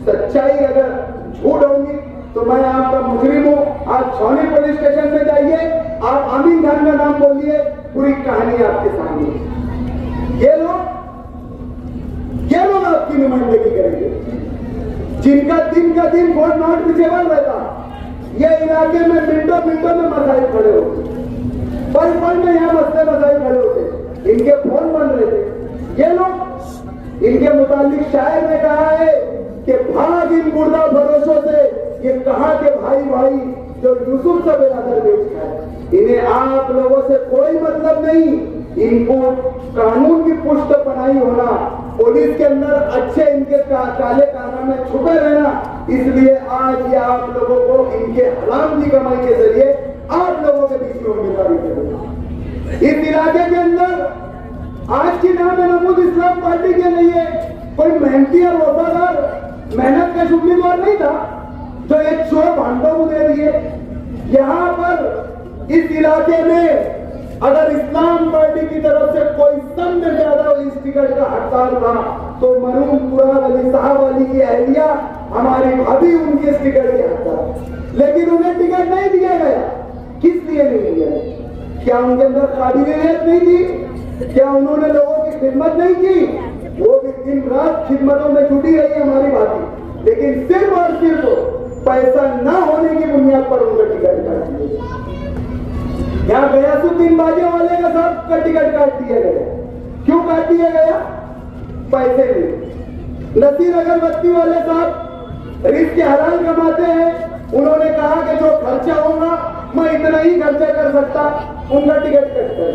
सच्चाई अगर झूठ होगी तो मैं आपका मुजरिम हूँ। आप छावनी पुलिस स्टेशन में जाइए, आप आमीन खान का नाम बोलिए, पूरी कहानी आपके सामने। ये लोग आपकी नुमाइंदगी करेंगे, जिनका दिन का दिन फोन नॉट रिचेबल रहता, ये इलाके में मिनटों में मसाइल खड़े होते, पल में यहाँ मसाइल खड़े होते, इनके फोन बन रहे थे। ये लोग, इनके मुतालिक शायर ने कहा है कि भाग इन मुर्दा भरोसों से, ये कहा के भाई जो यूसुफ से बेरादर बेच खाए। इन्हें आप लोगों से कोई मतलब नहीं, इनको कानून की पुष्ट पनाही होना, पुलिस के अंदर अच्छे इनके काले कारनामे छुपे रहना, इसलिए आज ये आप लोगों को इनके हराम की कमाई के जरिए आप लोगों के बीच में उम्मीदवारी करेगा। इस इलाके के अंदर आज की नाम नमूद इस्लाम पार्टी के लिए कोई मेहनती और वफादार मेहनत का उम्मीदवार नहीं था जो एक चोर भांडों को दे दिए। यहाँ पर इस इलाके में अगर इस्लाम पार्टी की तरफ से कोई सबसे ज्यादा इस टिकट का हकदार था तो मरूम कुरान अली साहब अली की अहलिया हमारी भाभी उनकी इस टिकट के हकदार, लेकिन उन्हें टिकट नहीं दिया गया। किस लिए नहीं दिया? क्या उनके अंदर काबिलियत नहीं थी? क्या उन्होंने लोगों की खिदमत नहीं की? वो भी दिन रात खिदमतों में जुटी रही हमारी भाभी, लेकिन सिर्फ और सिर्फ पैसा न होने की बुनियाद पर उनका टिकट काट दिया। यहाँ गयासुद्दीन बाजे वाले का सबका टिकट काट दिया गया। क्यों काट दिया गया? पैसे नहीं। नसीर अगरबत्ती वाले साहब रिस्क के हलाल कमाते हैं, उन्होंने कहा कि जो खर्चा होगा मैं इतना ही खर्चा कर सकता, उनका टिकट कट कर।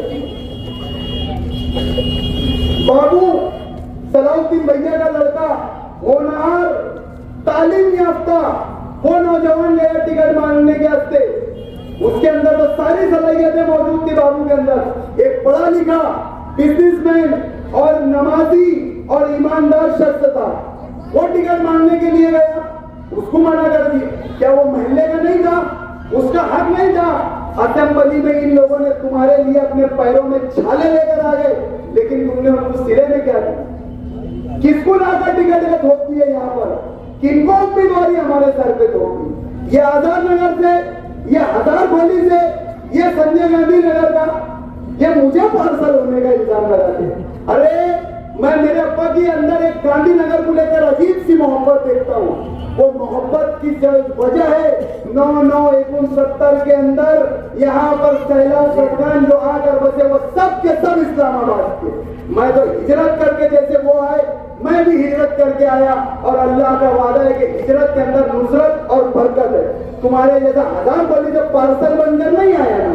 बाबू सलाउद्दीन भैया का लड़का होनहार तालीम याफ्ता, वो नौजवान गया टिकट मांगने के हफ्ते, उसके अंदर तो सारी सलाहियतें मौजूद थी बाबू के अंदर। एक पढ़ा लिखा बिजनेसमैन और नमाजी और ईमानदार शख्स था, वो टिकट मांगने के लिए गया, उसको मना कर दिया। क्या वो महल्ले का नहीं था? उसका हक नहीं था? असेंबली में इन लोगों ने तुम्हारे लिए अपने पैरों में छाले लेकर आ गए, लेकिन तुमने उनको सिरे में क्या दिया? किसको लाकर टिकट का थोप दिया? यहाँ पर किनको उम्मीदवारी हमारे सर पे थोपी? ये आजाद नगर से, ये हजार गोली से, ये संजय गांधी नगर का, ये मुझे पार्सल होने का इल्जाम लगाते। अरे मैं मेरे अब्बा के अंदर एक गांधी नगर को लेकर अजीब सी मोहब्बत देखता हूँ। वो मोहब्बत की वजह है 9969 के अंदर यहाँ पर सैलाब सरकार जो आकर बसे वो सब के सब इस्लामाबाद के। मैं तो हिजरत करके जैसे वो आए, मैं भी हिजरत करके आया, और अल्लाह का वादा है कि हिजरत के अंदर नुसरत और बरकत है। तुम्हारे जैसा हजार बली से पार्सल बनकर नहीं आया ना।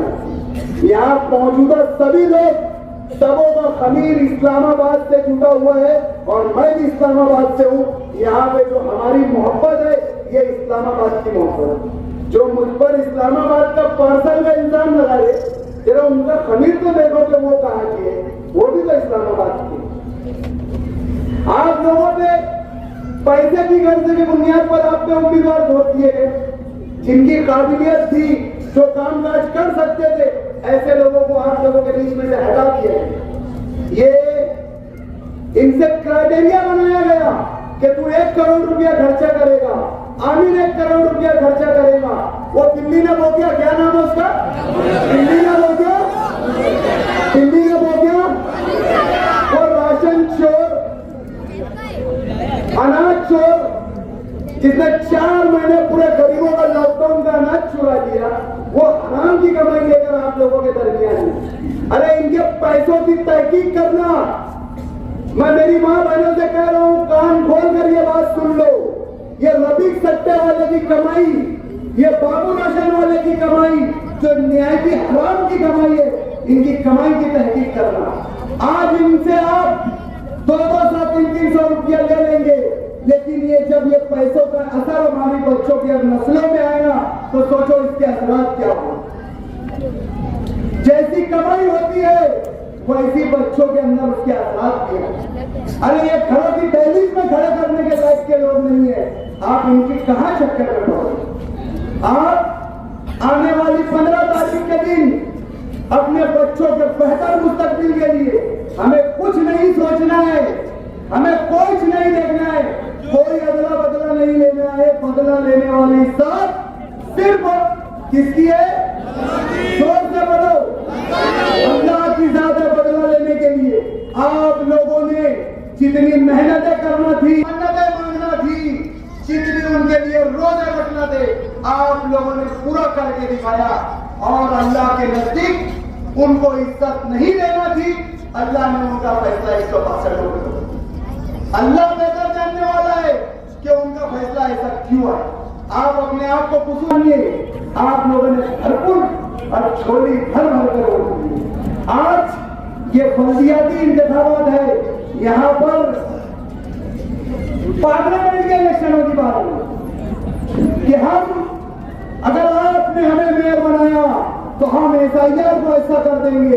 यहाँ मौजूदा सभी लोग सबों का खमीर इस्लामाबाद से जुटा हुआ है, और मैं भी इस्लामाबाद से हूँ। यहाँ पे जो हमारी मोहब्बत है ये इस्लामाबाद की मोहब्बत है। जो मुझ पर इस्लामाबाद का पार्सल का इल्जाम लगा रहे, जरा उनका खमीर तो देखो कि वो कहाँ की है, वो भी तो इस्लामाबाद की। आप लोगों पे पैसे की गर्ज की बुनियाद पर आप पे उम्मीदवार वोट दिए गए। जिनकी काबिलियत थी, जो कामकाज कर सकते थे, ऐसे लोगों को आप लोगों के बीच में से हटा दिया। ये इनसे क्राइटेरिया बनाया गया कि तू 1 करोड़ रुपया खर्चा करेगा, आमीन 1 करोड़ रुपया खर्चा करेगा। वो दिल्ली ने हो गया, क्या नाम है उसका? दिल्ली ने हो गया, दिल्ली ने हो गया। वो राशन चोर, अनाज चोर, जिसने 4 महीने पूरे गरीबों का लॉकडाउन का अनाज चुरा दिया, वो हराम की कमाई लेकर आप लोगों के दरमियान। अरे इनके पैसों की तहकीक करना। मैं मेरी माँ बहनों से कह रहा हूँ, कान खोल कर ये बात सुन लो। ये रबीक सट्टे वाले की कमाई, ये बाबू राशन वाले की कमाई, जो न्याय की हराम की कमाई है, इनकी कमाई की तहकीक करना। आज इनसे आप 200, 300 रुपया ले लेंगे, लेकिन ये जब ये पैसों का असर हमारी बच्चों के नस्लों में आएगा तो सोचो इसके असरात क्या हो। जैसी कमाई होती है वैसी बच्चों के अंदर उसके असरात भी है। अरे ये घरों की दहलीज में खड़े करने के लायक के लोग नहीं है, आप इनकी कहां चक्कर में पड़ोगे। आप आने वाली 15 तारीख के दिन अपने बच्चों के बेहतर मुस्तकबिल के लिए हमें कुछ नहीं सोचना है, हमें कुछ नहीं देखना है, कोई अदला बदला नहीं लेना है। बदला लेने वाली सब सिर्फ किसकी है? जोर से बोलो, अल्लाह की ज़ात है। बदला लेने के लिए आप लोगों ने जितनी मेहनतें करना थी, मन्नतें मांगना थी, जितनी उनके लिए रोजे रखना थे, आप लोगों ने पूरा करके दिखाया। और अल्लाह के नजदीक उनको इज्जत नहीं देना थी, अल्लाह ने उनका फैसला 165 हो गया। अल्लाह बेहतर जानने वाला है कि उनका फैसला ऐसा क्यों है। आप अपने आप को कुसूनिए, आप लोगों ने भरपूर और छोली भर भर कर वोट दिए। आज ये बल्दियाती इंतखाबात है, यहाँ पर पार्लियामेंट के इलेक्शनों की बात है कि हम अगर आपने हमें मेयर बनाया तो हम SIR को ऐसा कर देंगे,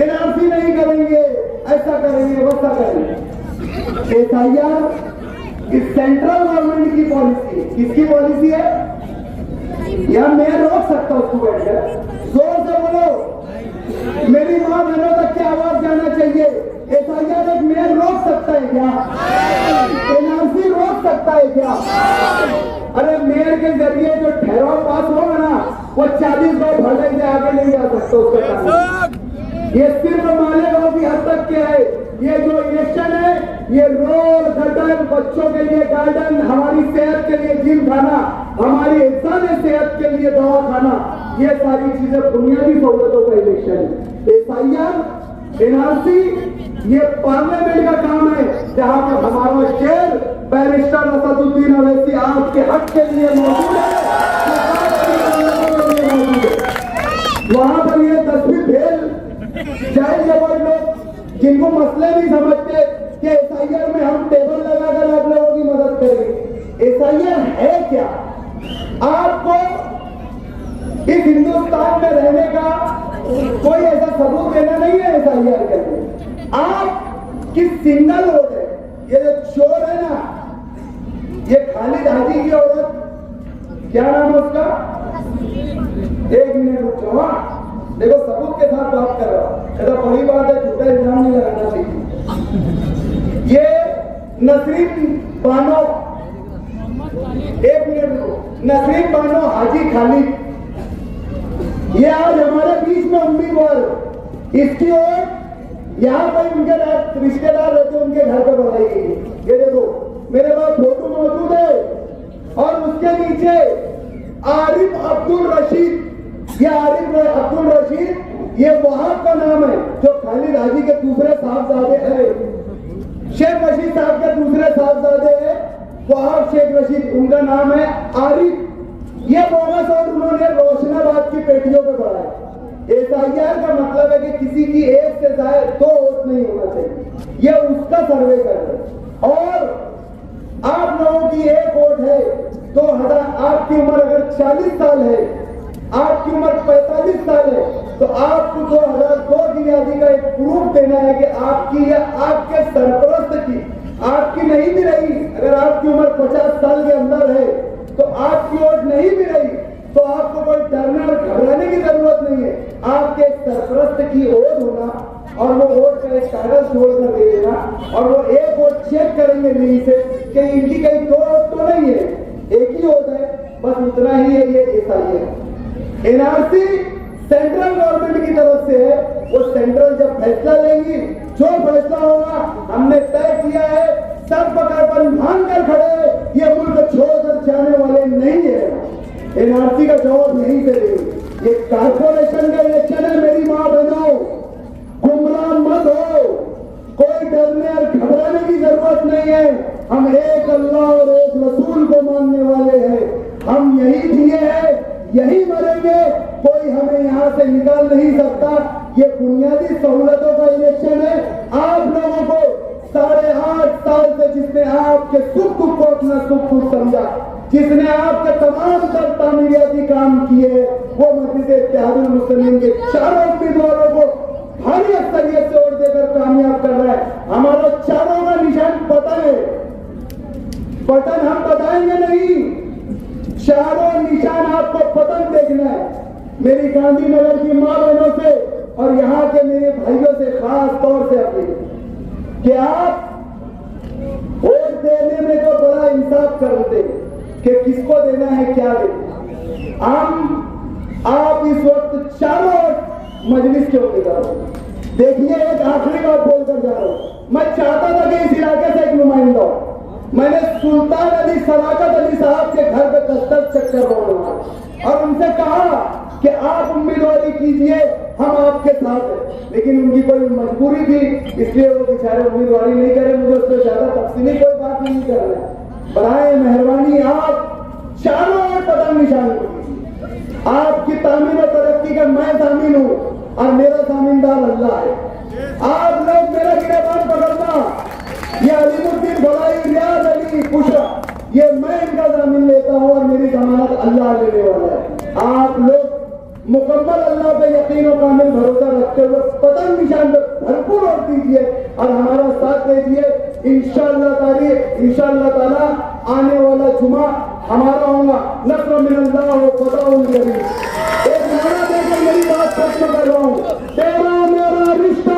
NRC नहीं करेंगे, ऐसा करेंगे, वैसा करेंगे। SIR इस सेंट्रल गवर्नमेंट की पॉलिसी है। किसकी पॉलिसी है? यह मेयर रोक सकता उसको बैठकर। जोर से बोलो, मेरी मां बहनों तक की आवाज जाना चाहिए। SIR एक मेयर रोक सकता है क्या? NRC रोक सकता है क्या? अरे मेयर के जरिए जो ठहराव पास होगा ना, वो 40 गांव भले से आगे नहीं जा सकता उसका काम। ये सिर्फ मालेगांव की हद तक के है। ये जो इलेक्शन है, ये रोड, गटर, बच्चों के लिए गार्डन, हमारी सेहत के लिए जिम खाना, हमारी इंसान सेहत के लिए दवा खाना, ये सारी चीजें बुनियादी सहूलतों का इलेक्शन है। SIR, NRC ये पार्लियामेंट का काम है, जहां पर हमारा शेर बैरिस्टर असदुद्दीन अवैसी आपके हक के लिए मौजूद है। वहां पर ये तस्वीर भेल चाहे जबर लोग जिनको मसले नहीं समझते कि SIR में हम टेबल लगाकर आप लोगों की मदद करेंगे। SIR है क्या? आपको इस हिंदुस्तान में रहने का कोई ऐसा सबूत देना नहीं है SIR के लिए। आप किस सिंगल वोट है, ये जो चोर है ना, ये खालिद हाजी की औरत, क्या नाम है उसका? 1 मिनट रुक जाओ, देखो सबूत के साथ बात कर रहा हूं, ऐसा बड़ी बात है, झूठा इल्जाम नहीं लगाना चाहिए। ये नसरीन बानो, 1 मिनट रुको, नसरीन बानो हाजी खालिद, ये आज हमारे बीच में उम्मीदवार। इसकी ओर यहाँ पर उनके रिश्तेदार रहते, उनके घर पर बनाई गई है। ये देखो मेरे पास फोटो मौजूद है, और उसके नीचे आरिफ अब्दुल रशीद, ये आरिफ अब्दुल रशीद ये वहाब का नाम है, जो खालिद हाजी के दूसरे साहबजादे हैं। शेख रशीद साहब के दूसरे साहबजादे हैं वहाब शेख रशीद, उनका नाम है आरिफ। ये बोनस और उन्होंने रोशनाबाद की पेटियों पे बढ़ाया। SIR का मतलब है कि किसी की 1 से ज्यादा 2 वोट नहीं होना चाहिए, ये उसका सर्वे कर रहे हैं। और आप लोगों की 1 वोट है, 2000, आपकी उम्र अगर 40 साल है, आपकी उम्र 45 साल है, तो आपको 2002 की यादी का एक प्रूफ देना है कि आपकी या आपके सरपरस्त की, आपकी नहीं भी रही, अगर आपकी उम्र 50 साल के अंदर है तो आपकी वोट नहीं भी रही, तो आपको कोई डरने और घबराने की जरूरत नहीं है। आपके सरपरस्त की वोट होना और वो वोट का एक कागज छोड़ कर दे देना, और वो 1 वोट चेक करेंगे नहीं से कि इनकी कहीं 2 वोट तो नहीं है, 1 ही वोट है, बस उतना ही है। ये SIR NRC सेंट्रल गवर्नमेंट की तरफ से है, वो सेंट्रल जब फैसला लेंगी, जो फैसला होगा हमने तय किया है, सब पकड़बंद बांध कर खड़े, ये मुल्क छोड़कर जाने वाले नहीं है। NRC का जवाब यहीं से देंगे। ये कारपोरेशन का इलेक्शन है मेरी मां बहनों, गुमराह मत हो, कोई डरने और घबराने की जरूरत नहीं है। हम एक अल्लाह और एक रसूल को मानने वाले हैं, हम यही दिए हैं, यही मरेंगे, कोई हमें यहाँ से निकाल नहीं सकता। ये बुनियादी सहूलतों का इलेक्शन है। आप लोगों को 8.5 साल से जिसने आपके सुख दुख को अपना सुख दुख समझा, जिसने आपके तमाम तर तामीरियाती काम किए, वो मस्जिद इत्तेहादुल मुस्लिमीन के चारों उम्मीदवारों को भारी अक्सरियत से वोट देकर कामयाब कर रहा है। हमारा चारों का निशान पतन है। पतन हम बताएंगे नहीं, चारों निशान आपको पतन देखना है। मेरी गांधीनगर की मां बहनों से और यहाँ के मेरे भाइयों से खास तौर से अपील कि आप वोट देने में तो बड़ा इंसाफ करते कि किसको देना है, क्या देना। आप इस वक्त चारों मजलिस के उम्मीदवार। देखिए, एक आखिरी बात बोलकर जा रहा हूं। मैं चाहता था कि इस इलाके से एक नुमाइंदा हो। मैंने सुल्तान अली सदाकत अली साहब के घर पे दस्तक चक्कर मारा और उनसे कहा कि आप उम्मीदवारी कीजिए, हम आपके साथ हैं। लेकिन उनकी कोई मजबूरी थी, इसलिए वो बेचारे उम्मीदवारी नहीं करे। मुझे उससे ज्यादा तफसीली कोई बात नहीं करना है। बराए मेहरबानी आप चारों ओर कदम निशान कीजिए। आपकी तामीर और तरक्की का मैं जामीन हूं और मेरा जामीनदार अल्लाह है। आप लोग मेरा गिरबान पकड़ना, ये अलीमुद्दीन भलाई, रियाज अली पुशा, ये मैं इनका जामीन लेता हूं और मेरी जमानत अल्लाह लेने वाला है। आप लोग मुकम्मल अल्लाह पे यकीन और कामिल भरोसा रखते हुए पतन निशान पे भरपूर वोट दीजिए और हमारा साथ दीजिए। इंशाअल्लाह ताला आने वाला जुमा हमारा होगा। नस्र मिनल्लाह व फतहुल करीम। एक नारा देकर मेरी बात खत्म कर रहा हूं। तेरा मेरा रिश्ता